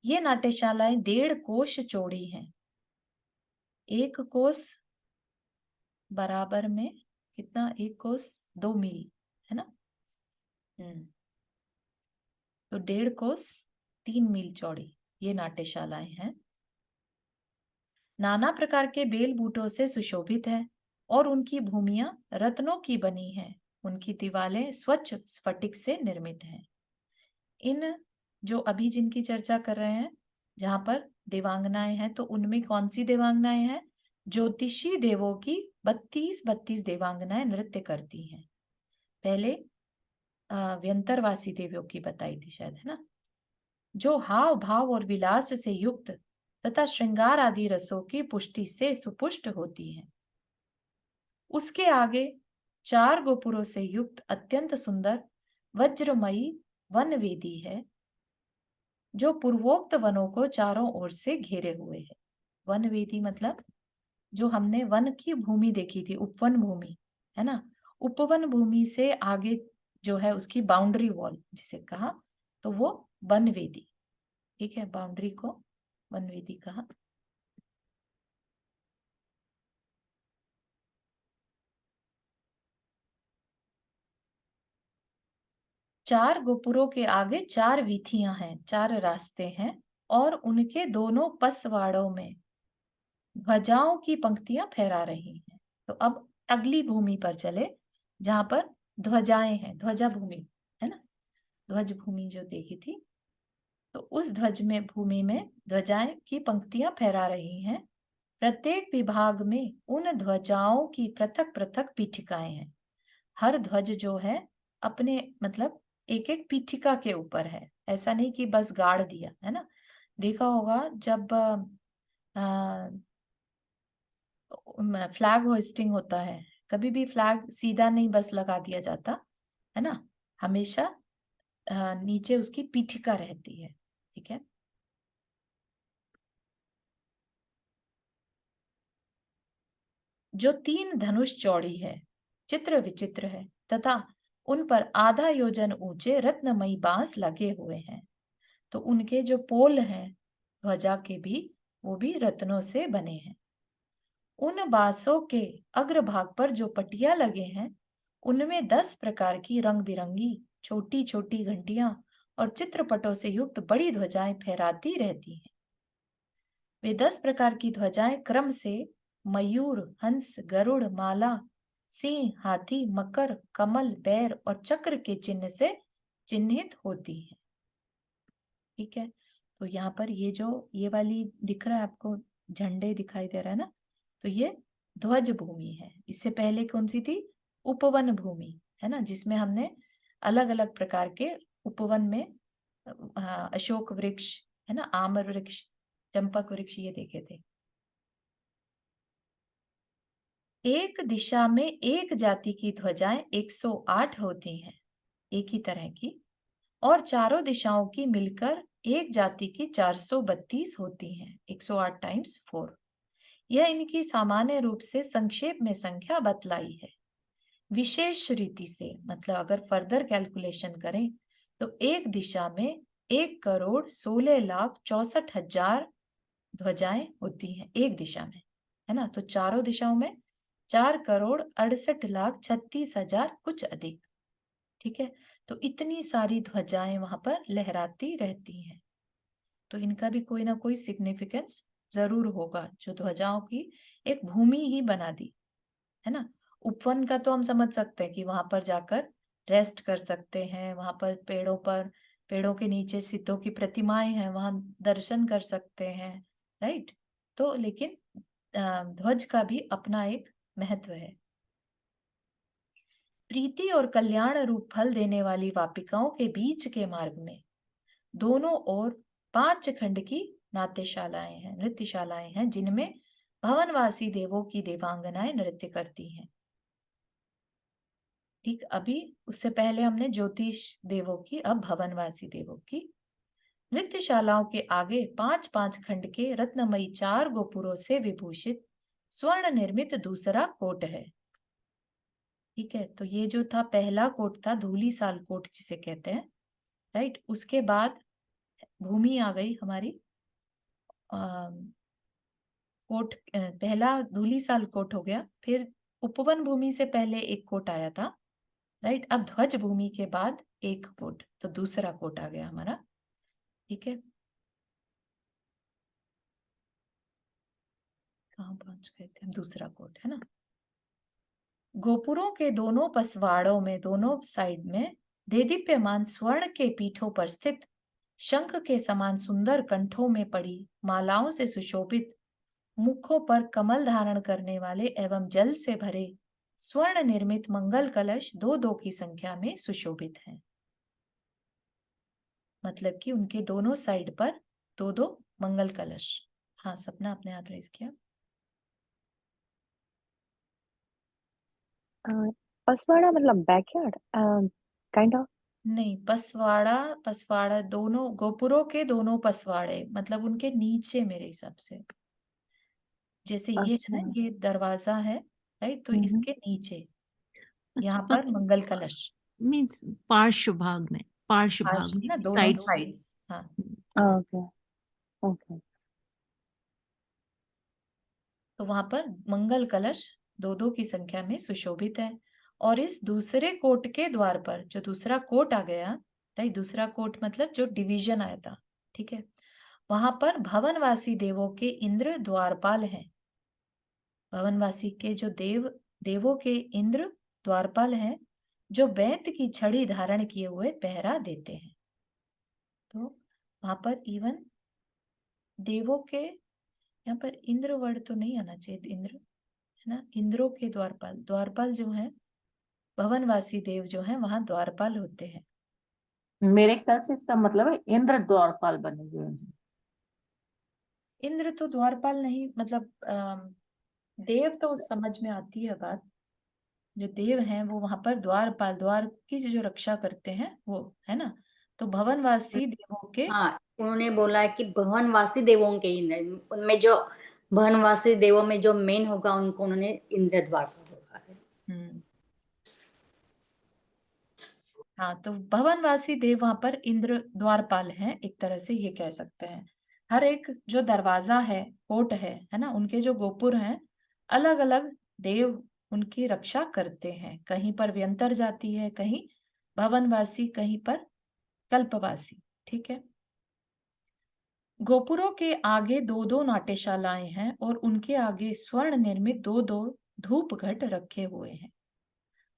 ये नाट्यशालाएं 1.5 कोश चौड़ी हैं। 1 कोस बराबर में कितना, 1 कोस 2 मील, है ना। तो 1.5 कोस 3 मील चौड़ी ये नाट्यशालाएं हैं। नाना प्रकार के बेल बूटों से सुशोभित है और उनकी भूमियां रत्नों की बनी हैं। उनकी दीवारें स्वच्छ स्फटिक से निर्मित हैं। इन जो अभी जिनकी चर्चा कर रहे हैं, जहां पर देवांगनाएं हैं, तो उनमें कौन सी देवांगनाएं हैं? ज्योतिषी देवों की 32 देवांगनाएं नृत्य करती हैं। पहले व्यंतरवासी देवियों की बताई थी शायद, है ना, जो हाव भाव और विलास से युक्त तथा श्रृंगार आदि रसों की पुष्टि से सुपुष्ट होती हैं। उसके आगे 4 गोपुरों से युक्त अत्यंत सुंदर वज्रमयी वन वेदी है, जो पूर्वोक्त वनों को चारों ओर से घेरे हुए है। वन वेदी मतलब जो हमने वन की भूमि देखी थी, उपवन भूमि, है ना, उपवन भूमि से आगे जो है उसकी बाउंड्री वॉल जिसे कहा, तो वो वन वेदी, ठीक है, बाउंड्री को वन वेदी कहा। चार गोपुरों के आगे 4 वीथियां हैं, 4 रास्ते हैं, और उनके दोनों पसवाड़ों में ध्वजाओं की पंक्तियां फहरा रही हैं। तो अब अगली भूमि पर चले जहां पर ध्वजाएं हैं, ध्वजा भूमि, है ना, ध्वज भूमि जो देखी थी, तो उस ध्वज में भूमि में ध्वजाएं की पंक्तियां फहरा रही हैं। प्रत्येक विभाग में उन ध्वजाओं की पृथक पृथक पीठिकाएं हैं। हर ध्वज जो है अपने मतलब एक एक पीठिका के ऊपर है, ऐसा नहीं कि बस गाड़ दिया, है ना। देखा होगा जब फ्लैग होइस्टिंग होता है, कभी भी फ्लैग सीधा नहीं बस लगा दिया जाता, है ना, हमेशा नीचे उसकी पीठिका रहती है, ठीक है। जो 3 धनुष चौड़ी है, चित्र विचित्र है, तथा उन पर आधा योजन ऊंचे रत्नमयी बांस लगे हुए हैं। तो उनके जो पोल हैं ध्वजा के भी, वो भी रत्नों से बने हैं। उन बांसों के अग्रभाग पर जो पटिया लगे हैं, उनमें 10 प्रकार की रंग बिरंगी छोटी छोटी घंटियां और चित्रपटों से युक्त बड़ी ध्वजाएं फहराती रहती हैं। वे 10 प्रकार की ध्वजाएं क्रम से मयूर, हंस, गरुड़, माला, सिंह, हाथी, मकर, कमल, बैर और चक्र के चिन्ह से चिन्हित होती है, ठीक है। तो यहाँ पर ये जो ये वाली दिख रहा है आपको, झंडे दिखाई दे रहा है ना, तो ये ध्वज भूमि है। इससे पहले कौन सी थी? उपवन भूमि, है ना, जिसमें हमने अलग अलग प्रकार के उपवन में अशोक वृक्ष, है ना, आम्र वृक्ष, चंपक वृक्ष, ये देखे थे। एक दिशा में एक जाति की ध्वजाएं 108 होती हैं, एक ही तरह की, और चारों दिशाओं की मिलकर एक जाति की 432 होती हैं, 108 टाइम्स 4। यह इनकी सामान्य रूप से संक्षेप में संख्या बतलाई है। विशेष रीति से, मतलब अगर फर्दर कैलकुलेशन करें तो एक दिशा में 1,16,64,000 ध्वजाएं होती हैं, एक दिशा में, है ना। तो चारों दिशाओं में 4,68,36,000 कुछ अधिक, ठीक है। तो इतनी सारी ध्वजाएं वहां पर लहराती रहती हैं। तो इनका भी कोई ना कोई सिग्निफिकेंस जरूर होगा, जो ध्वजाओं की एक भूमि ही बना दी, है ना। उपवन का तो हम समझ सकते हैं कि वहां पर जाकर रेस्ट कर सकते हैं, वहां पर पेड़ों के नीचे सिद्धों की प्रतिमाएं हैं, वहां दर्शन कर सकते हैं, राइट। तो लेकिन ध्वज का भी अपना एक महत्व है। प्रीति और कल्याण रूप फल देने वाली वापिकाओं के बीच के मार्ग में दोनों ओर 5 खंड की नाट्यशालाएं हैं, नृत्यशालाएं हैं, जिनमें भवनवासी देवों की देवांगनाएं नृत्य करती हैं। ठीक, अभी उससे पहले हमने ज्योतिष देवों की, अब भवनवासी देवों की। नृत्यशालाओं के आगे 5-5 खंड के रत्नमयी 4 गोपुरों से विभूषित स्वर्ण निर्मित दूसरा कोट है। ठीक है, तो ये जो था पहला कोट था, धूली साल कोट जिसे कहते हैं, राइट। उसके बाद भूमि आ गई हमारी, कोट पहला धूली साल कोट हो गया, फिर उपवन भूमि से पहले एक कोट आया था, राइट। अब ध्वज भूमि के बाद एक कोट, तो दूसरा कोट आ गया हमारा, ठीक है। कहाँ पहुंच गए थे हम, दूसरा कोट, है ना। गोपुरों के दोनों पसवाड़ों में, दोनों साइड में देदीप्यमान स्वर्ण के पीठों पर स्थित शंख के समान सुंदर कंठों में पड़ी मालाओं से सुशोभित, मुखों पर कमल धारण करने वाले एवं जल से भरे स्वर्ण निर्मित मंगल कलश 2-2 की संख्या में सुशोभित हैं। मतलब कि उनके दोनों साइड पर 2-2 मंगल कलश। हाँ सपना, आपने हाथ रेज किया। पसवाड़ा मतलब बैकयार्ड काइंड ऑफ? नहीं, पसवाड़ा दोनों गोपुरों के दोनों पसवाड़े, मतलब उनके नीचे मेरे हिसाब से, जैसे ये है ना, अच्छा। ये दरवाजा है, राइट, तो इसके नीचे यहाँ पर पस मंगल कलश, मीन्स पार्श्व भाग में, पार्श्व भाग पार्श्व में, ना, दोनों साइड। साइड्स, हाँ। Okay okay. तो वहां पर मंगल कलश 2-2 की संख्या में सुशोभित है। और इस दूसरे कोट के द्वार पर, जो दूसरा कोट आ गया, राइट, दूसरा कोट मतलब जो डिवीजन आया था, ठीक है, वहां पर भवनवासी देवों के इंद्र द्वारपाल हैं। भवनवासी के जो देवों के इंद्र द्वारपाल हैं, जो बैंत की छड़ी धारण किए हुए पहरा देते हैं। तो वहां पर इवन देवों के, यहाँ पर इंद्र वर्ड तो नहीं आना चाहिए, इंद्र, है ना, इंद्रों के द्वारपाल, द्वारपाल जो है भवनवासी देव जो है वहां द्वारपाल होते हैं। मेरे ख्याल से इसका मतलब है इंद्र द्वारपाल बने हुए हैं। इंद्र तो द्वारपाल नहीं, मतलब देव तो समझ में आती है बात, जो देव हैं वो वहां पर द्वारपाल, द्वार की जो रक्षा करते हैं वो, है ना। तो भवनवासी देवों के, हाँ, उन्होंने बोला है कि भवनवासी देवों के इंद्र, उनमें जो भवनवासी देवों में जो मेन होगा उनको उन्होंने इंद्र द्वारपाल बोला है। हाँ, तो भवनवासी देव वहां पर इंद्र द्वारपाल हैं, एक तरह से ये कह सकते हैं। हर एक जो दरवाजा है, कोट है ना, उनके जो गोपुर हैं, अलग अलग देव उनकी रक्षा करते हैं। कहीं पर व्यंतर जाती है, कहीं भवनवासी, कहीं पर कल्पवासी, ठीक है। गोपुरों के आगे 2-2 नाट्यशालाएं हैं और उनके आगे स्वर्ण निर्मित 2-2 धूप घट रखे हुए हैं।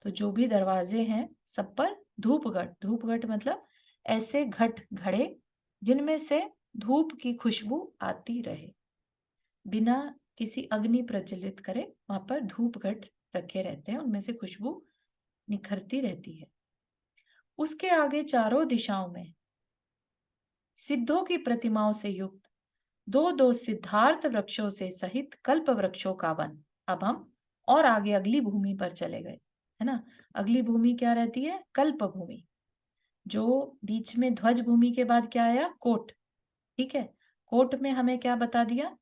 तो जो भी दरवाजे हैं सब पर धूप घट मतलब ऐसे घट घड़े जिनमें से धूप की खुशबू आती रहे, बिना किसी अग्नि प्रज्वलित करे, वहां पर धूप घट रखे रहते हैं, उनमें से खुशबू निखरती रहती है। उसके आगे चारों दिशाओं में सिद्धों की प्रतिमाओं से युक्त दो दो सिद्धार्थ वृक्षों से सहित कल्प वृक्षों का वन। अब हम और आगे अगली भूमि पर चले गए, है ना। अगली भूमि क्या रहती है? कल्प भूमि। जो बीच में ध्वज भूमि के बाद क्या आया? कोट। ठीक है, कोट में हमें क्या बता दिया?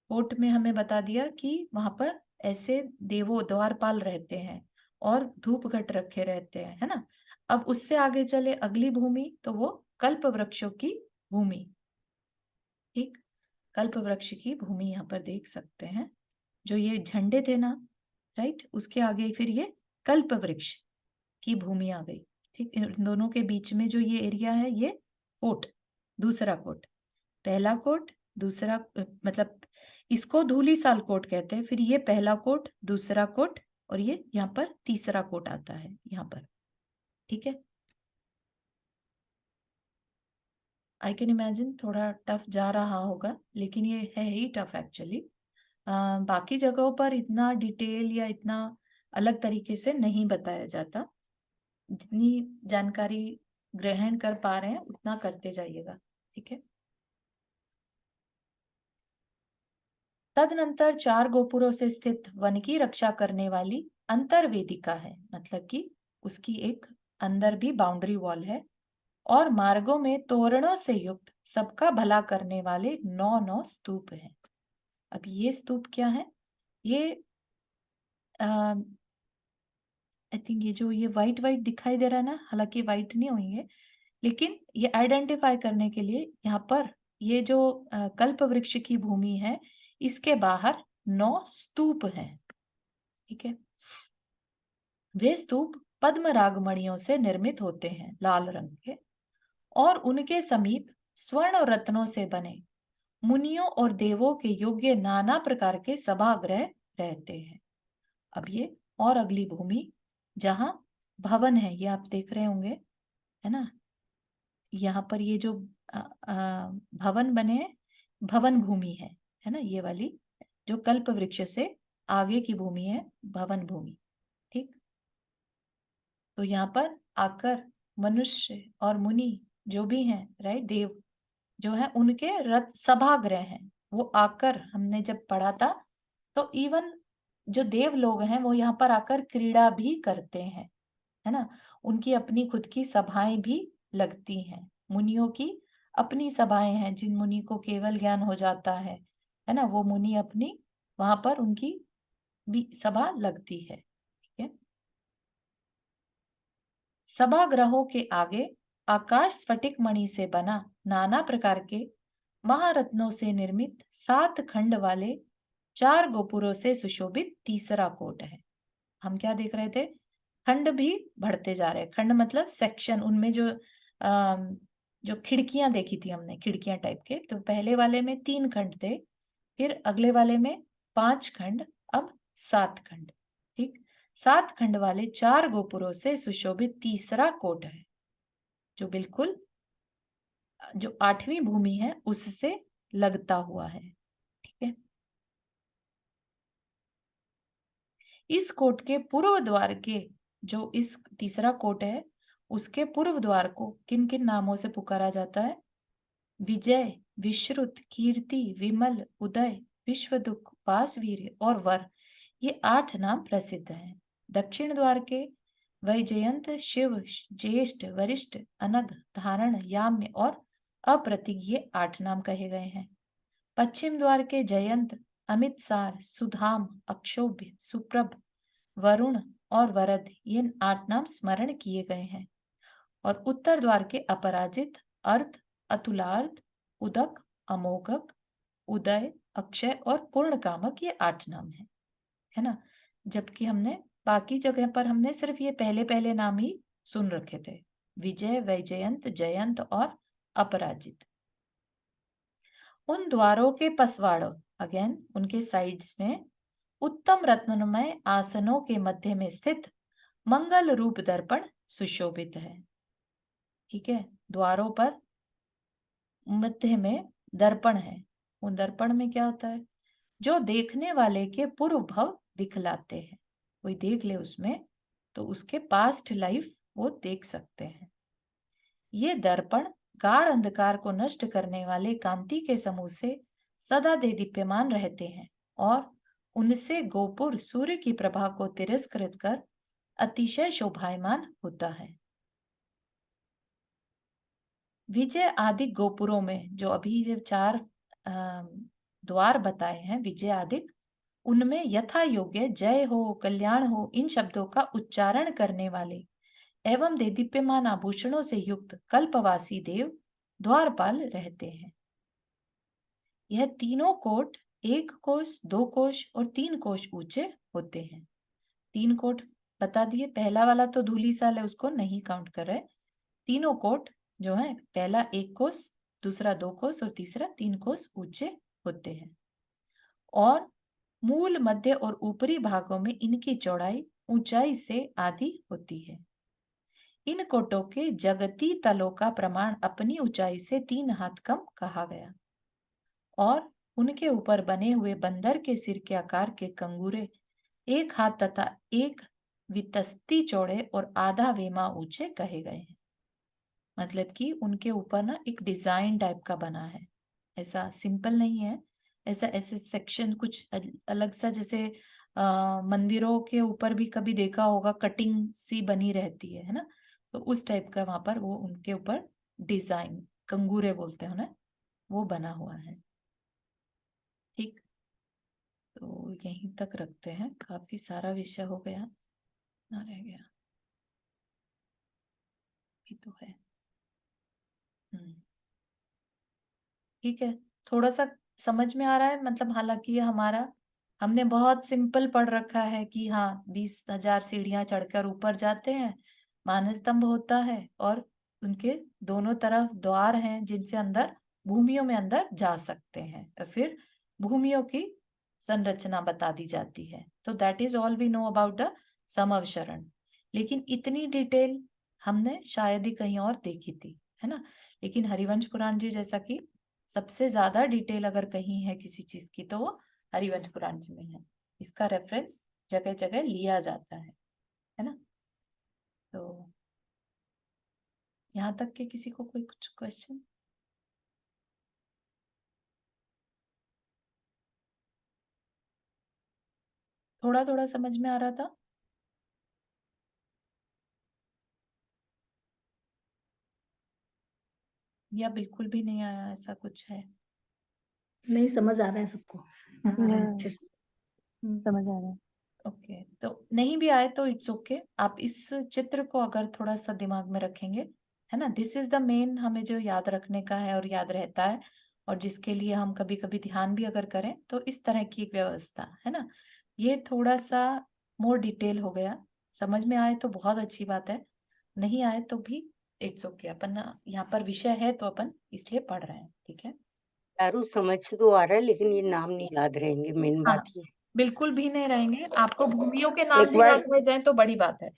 कोट में हमें बता दिया कि वहां पर ऐसे देवो द्वारपाल रहते हैं और धूप घट रखे रहते हैं, है ना। अब उससे आगे चले अगली भूमि, तो वो कल्प वृक्षों की भूमि। ठीक, कल्प वृक्ष की भूमि यहाँ पर देख सकते हैं। जो ये झंडे थे ना, राइट, उसके आगे फिर ये कल्प वृक्ष की भूमि आ गई। ठीक, इन दोनों के बीच में जो ये एरिया है, ये कोट, दूसरा कोट। पहला कोट, दूसरा, मतलब इसको धूली साल कोट कहते हैं। फिर ये पहला कोट, दूसरा कोट, और ये यहाँ पर तीसरा कोट आता है यहाँ पर। ठीक है, आई कैन इमेजिन थोड़ा टफ जा रहा होगा, लेकिन ये है ही टफ एक्चुअली। बाकी जगहों पर इतना डिटेल या इतना अलग तरीके से नहीं बताया जाता। जितनी जानकारी ग्रहण कर पा रहे हैं उतना करते जाइएगा। ठीक है, तदनंतर 4 गोपुरों से स्थित वन की रक्षा करने वाली अंतर्वेदिका है, मतलब कि उसकी एक अंदर भी बाउंड्री वॉल है, और मार्गों में तोरणों से युक्त सबका भला करने वाले 9 स्तूप हैं। अब ये स्तूप क्या है? ये आई थिंक ये जो ये वाइट वाइट दिखाई दे रहा है ना, हालांकि वाइट नहीं होंगे, लेकिन ये आइडेंटिफाई करने के लिए यहाँ पर ये जो कल्प वृक्ष की भूमि है, इसके बाहर 9 स्तूप हैं। ठीक है, वे स्तूप पद्म रागमणियों से निर्मित होते हैं, लाल रंग के, और उनके समीप स्वर्ण और रत्नों से बने मुनियों और देवों के योग्य नाना प्रकार के सभागृह रहते हैं। अब ये और अगली भूमि जहां भवन है, ये आप देख रहे होंगे, है ना। यहाँ पर ये जो भवन बने हैं, भवन भूमि है ना, ये वाली जो कल्प वृक्ष से आगे की भूमि है, भवन भूमि। ठीक, तो यहाँ पर आकर मनुष्य और मुनि जो भी हैं, राइट, देव जो है, उनके रथ सभागृह हैं। वो आकर, हमने जब पढ़ा था, तो इवन जो देव लोग हैं वो यहाँ पर आकर क्रीड़ा भी करते हैं, है ना। उनकी अपनी खुद की सभाएं भी लगती हैं। मुनियों की अपनी सभाएं हैं, जिन मुनि को केवल ज्ञान हो जाता है ना, वो मुनि अपनी वहां पर उनकी भी सभा लगती है। ठीक है, सभागृहों के आगे आकाश स्फटिक मणि से बना नाना प्रकार के महारत्नों से निर्मित 7 खंड वाले 4 गोपुरों से सुशोभित तीसरा कोट है। हम क्या देख रहे थे? खंड भी बढ़ते जा रहे हैं। खंड मतलब सेक्शन, उनमें जो खिड़कियां देखी थी हमने, खिड़कियां टाइप के, तो पहले वाले में 3 खंड थे, फिर अगले वाले में 5 खंड, अब 7 खंड। ठीक, 7 खंड वाले 4 गोपुरों से सुशोभित तीसरा कोट है, जो बिल्कुल जो 8वीं भूमि है उससे लगता हुआ है। ठीक है, इस कोट के पूर्व द्वार के, जो इस तीसरा कोट है उसके पूर्व द्वार को किन किन नामों से पुकारा जाता है? विजय, विश्रुत, कीर्ति, विमल, उदय, विश्वदुख, वासवीर्य और वर, ये 8 नाम प्रसिद्ध हैं। दक्षिण द्वार के वैजयंत, शिव, ज्येष्ठ, वरिष्ठ, अनघ, धारण, याम्य और अप्रतिज्ञ, ये 8 नाम कहे गए हैं। पश्चिम द्वार के जयंत, अमित सार, सुधाम, अक्षोभ्य, सुप्रभ, वरुण और वरद, ये 8 नाम स्मरण किए गए हैं। और उत्तर द्वार के अपराजित, अर्थ, अतुलार्थ, उदक, अमोघक, उदय, अक्षय और पूर्ण कामक, ये 8 नाम है ना। जबकि हमने बाकी जगह पर हमने सिर्फ ये पहले पहले नाम ही सुन रखे थे, विजय, वैजयंत, जयंत और अपराजित। उन द्वारों के पसवाड़ों, अगेन उनके साइड्स में, उत्तम रत्नमय आसनों के मध्य में स्थित मंगल रूप दर्पण सुशोभित है। ठीक है, द्वारों पर मध्य में दर्पण है। उन दर्पण में क्या होता है? जो देखने वाले के पूर्व भव दिखलाते हैं। कोई देख ले उसमें तो उसके पास्ट लाइफ वो देख सकते हैं। ये दर्पण गाढ़ अंधकार को नष्ट करने वाले कांति के समूह से सदा देदीप्यमान रहते हैं और उनसे गोपुर सूर्य की प्रभा को तिरस्कृत कर अतिशय शोभायमान होता है। विजय आदि गोपुरों में जो अभी जो 4 द्वार बताए हैं विजय आदि, उनमें यथा योग्य जय हो, कल्याण हो, इन शब्दों का उच्चारण करने वाले एवं देदीप्यमान आभूषणों से युक्त कल्पवासी देव द्वारपाल रहते हैं। यह तीनों कोट 1 कोस, 2 कोस और 3 कोस ऊंचे होते हैं। 3 कोट बता दिए, पहला वाला तो धूली साल है, उसको नहीं काउंट कर रहे। तीनों कोट जो है, पहला 1 कोस, दूसरा 2 कोस और तीसरा 3 कोस ऊंचे होते हैं और मूल, मध्य और ऊपरी भागों में इनकी चौड़ाई ऊंचाई से आधी होती है। इन कोटों के जगती तलों का प्रमाण अपनी ऊंचाई से 3 हाथ कम कहा गया और उनके ऊपर बने हुए बंदर के सिर के आकार के कंगूरे 1 हाथ तथा 1 वितस्ती चौड़े और आधा वेमा ऊंचे कहे गए हैं। मतलब कि उनके ऊपर ना एक डिजाइन टाइप का बना है, ऐसा सिंपल नहीं है, ऐसा ऐसे सेक्शन कुछ अलग सा, जैसे मंदिरों के ऊपर भी कभी देखा होगा कटिंग सी बनी रहती है ना, तो उस टाइप का वहां पर वो उनके ऊपर डिजाइन, कंगूरे बोलते हैं ना, वो बना हुआ है। ठीक, तो यहीं तक रखते हैं, काफी सारा विषय हो गया ना, रह गया ये तो है। ठीक है, थोड़ा सा समझ में आ रहा है, मतलब हालांकि ये हमारा हमने बहुत सिंपल पढ़ रखा है कि हाँ 20,000 सीढ़ियां चढ़कर ऊपर जाते हैं, मानस्तंभ होता है और उनके दोनों तरफ द्वार हैं जिनसे अंदर भूमियों में अंदर जा सकते हैं, और फिर भूमियों की संरचना बता दी जाती है। तो that is all we know about the samavasarana. लेकिन इतनी डिटेल हमने शायद ही कहीं और देखी थी, है ना। लेकिन हरिवंश पुराण जी जैसा कि सबसे ज्यादा डिटेल अगर कहीं है किसी चीज की तो वो हरिवंश पुराण जी में है। इसका रेफरेंस जगह जगह लिया जाता है ना। तो यहाँ तक के किसी को कोई कुछ क्वेश्चन? थोड़ा थोड़ा समझ में आ रहा था? या बिल्कुल भी नहीं आया, ऐसा कुछ है? नहीं, समझ आ रहा है सबको, आ रहा है अच्छे से। समझ आ रहा है। ओके, तो नहीं भी आए तो इट्स ओके। आप इस चित्र को अगर थोड़ा सा दिमाग में रखेंगे, है ना, दिस इज द मेन हमें जो याद रखने का है और याद रहता है, और जिसके लिए हम कभी कभी ध्यान भी अगर करें तो इस तरह की एक व्यवस्था है ना। ये थोड़ा सा मोर डिटेल हो गया, समझ में आए तो बहुत अच्छी बात है, नहीं आए तो भी इट्स ओके। अपन यहाँ पर विषय है तो अपन इसलिए पढ़ रहे हैं, ठीक है। चारू समझ तो आ रहा है, लेकिन ये नाम नहीं याद रहेंगे, मेन हाँ, बात ये है। बिल्कुल भी नहीं रहेंगे, आपको भूमियों के नाम एक भी बार याद रह जाए तो बड़ी बात है।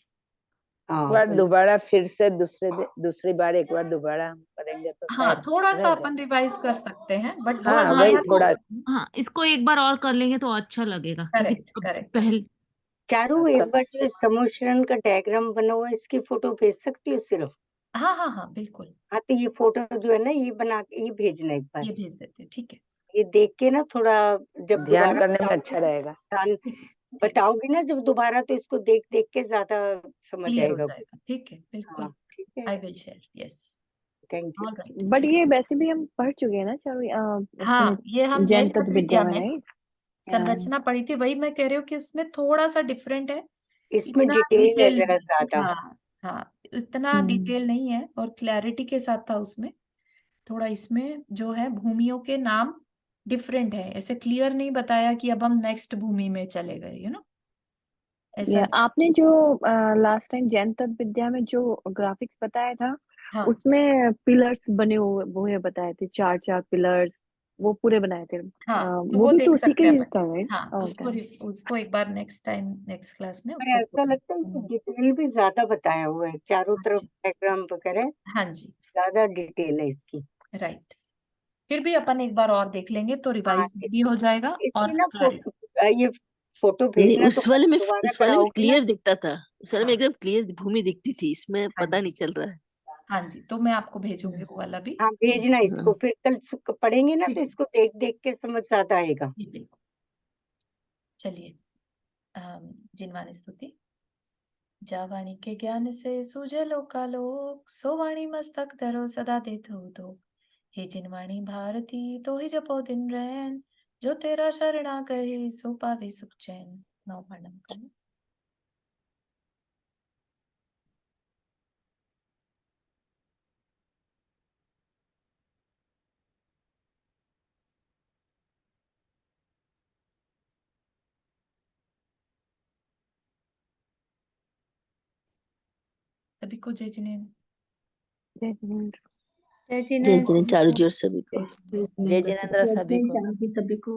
हाँ, एक बार वही। दोबारा फिर से दूसरी बार एक बार दोबारा हम करेंगे तो हाँ, शायद थोड़ा सा रह अपन जाए। रिवाइज कर सकते हैं, बट बहुत हाँ, हाँ वही ज्यादा इसको थोड़ा हाँ इसको एक बार और कर लेंगे तो अच्छा लगेगा, क्योंकि करेक्ट करेक्ट। पहले चारू एक सब बार जो समोशरण का डायग्राम बना हुआ है, इसकी फोटो भेज सकती हो सिर्फ? हाँ हाँ हाँ बिल्कुल, हाँ, तो ये फोटो जो है ना, ये बना के ये भेजना एक बार। ये भेज देते हैं, ठीक है। ये देख के ना थोड़ा, जब ध्यान दोबारा करने में बताओगी अच्छा तो रहेगा। ध्यान ठीक है, ठीक, बताओगी ना जब दोबारा, तो इसको देख देख के ज्यादा समझ क्लियर हो आएगा। जाएगा, ठीक है, हाँ, बिल्कुल। ठीक है, I will share, yes, thank you. All right, but ठीक। ये वैसे भी हम पढ़ चुके हैं ना चारू, हाँ, उसमें ये हम जैन जैन तत्व तत्व विद्या विद्या में, में राइट? संरचना पढ़ी थी, वही मैं कह रही हूँ कि उसमें थोड़ा सा डिफरेंट है, इसमें इतना डिटेल है डिटेल जरा नहीं। ज्यादा। हाँ हाँ, इतना डिटेल नहीं है और क्लैरिटी के साथ था उसमें। थोड़ा इसमें जो है भूमियों के नाम डिफरेंट है, ऐसे क्लियर नहीं बताया कि अब हम नेक्स्ट भूमि में चले गए, ऐसा ये नहीं। आपने जो लास्ट टाइम जैन तत्व विद्या में जो ग्राफिक्स बताया था, हाँ उसमें पिलर्स बने हुए बताए थे, 4 4 पिलर्स, वो पूरे बनाए थे। हाँ, तो वो वो भी तो देख उसी के सकते हैं ही अपन। था, राइट? हाँ, ओके। उसको एक बार नेक्स्ट टाइम नेक्स्ट क्लास में पर उसको। ऐसा लगता है कि डिटेल भी ज्यादा बताया हुआ है, चारों तरफ अच्छा, डायग्राम वगैरह हाँ जी, ज्यादा डिटेल है इसकी। राइट। फिर भी अपन एक बार और देख लेंगे तो हाँ, रिवाइज भी हो जाएगा और इसकी ना clarity। ये फोटो नहीं, भेजना तो उस वाले में दोबारा उस वाले में कराओगे ना? क्लियर दिखता था, उस वाले में हाँ एकदम क्लियर भूमि दिखती थी, इसमें हाँ पता जी, नहीं चल रहा है। हाँ जी, तो मैं आपको भेजूंगी वो वाला भी। हाँ भेजना इसको, हाँ। फिर कल पढ़ेंगे ना तो ठीक है। इसको देख देख के समझ ज्यादा आएगा। जी बिल्कुल। चलिए जिनवानी स्तुति। जा वाणी के ज्ञान से सूझे लोकालोक, सो वाणी मस्तक धरो सदा देत हो दो। हे जिनवाणी भारती तो ही जपो दिन रैन, जो तेरा शरणा गए सो पावे सुख चैन। नौ वर्णम करें। सभी को जय जिनेन्द्र। जय जिनेन्द्र। जय जय जिनेन्द्र जिनेन्द्र। चारू जोर सभी को। जय जय जिनेन्द्र जिनेन्द्र जय सभी जय को। जानकी सभी को।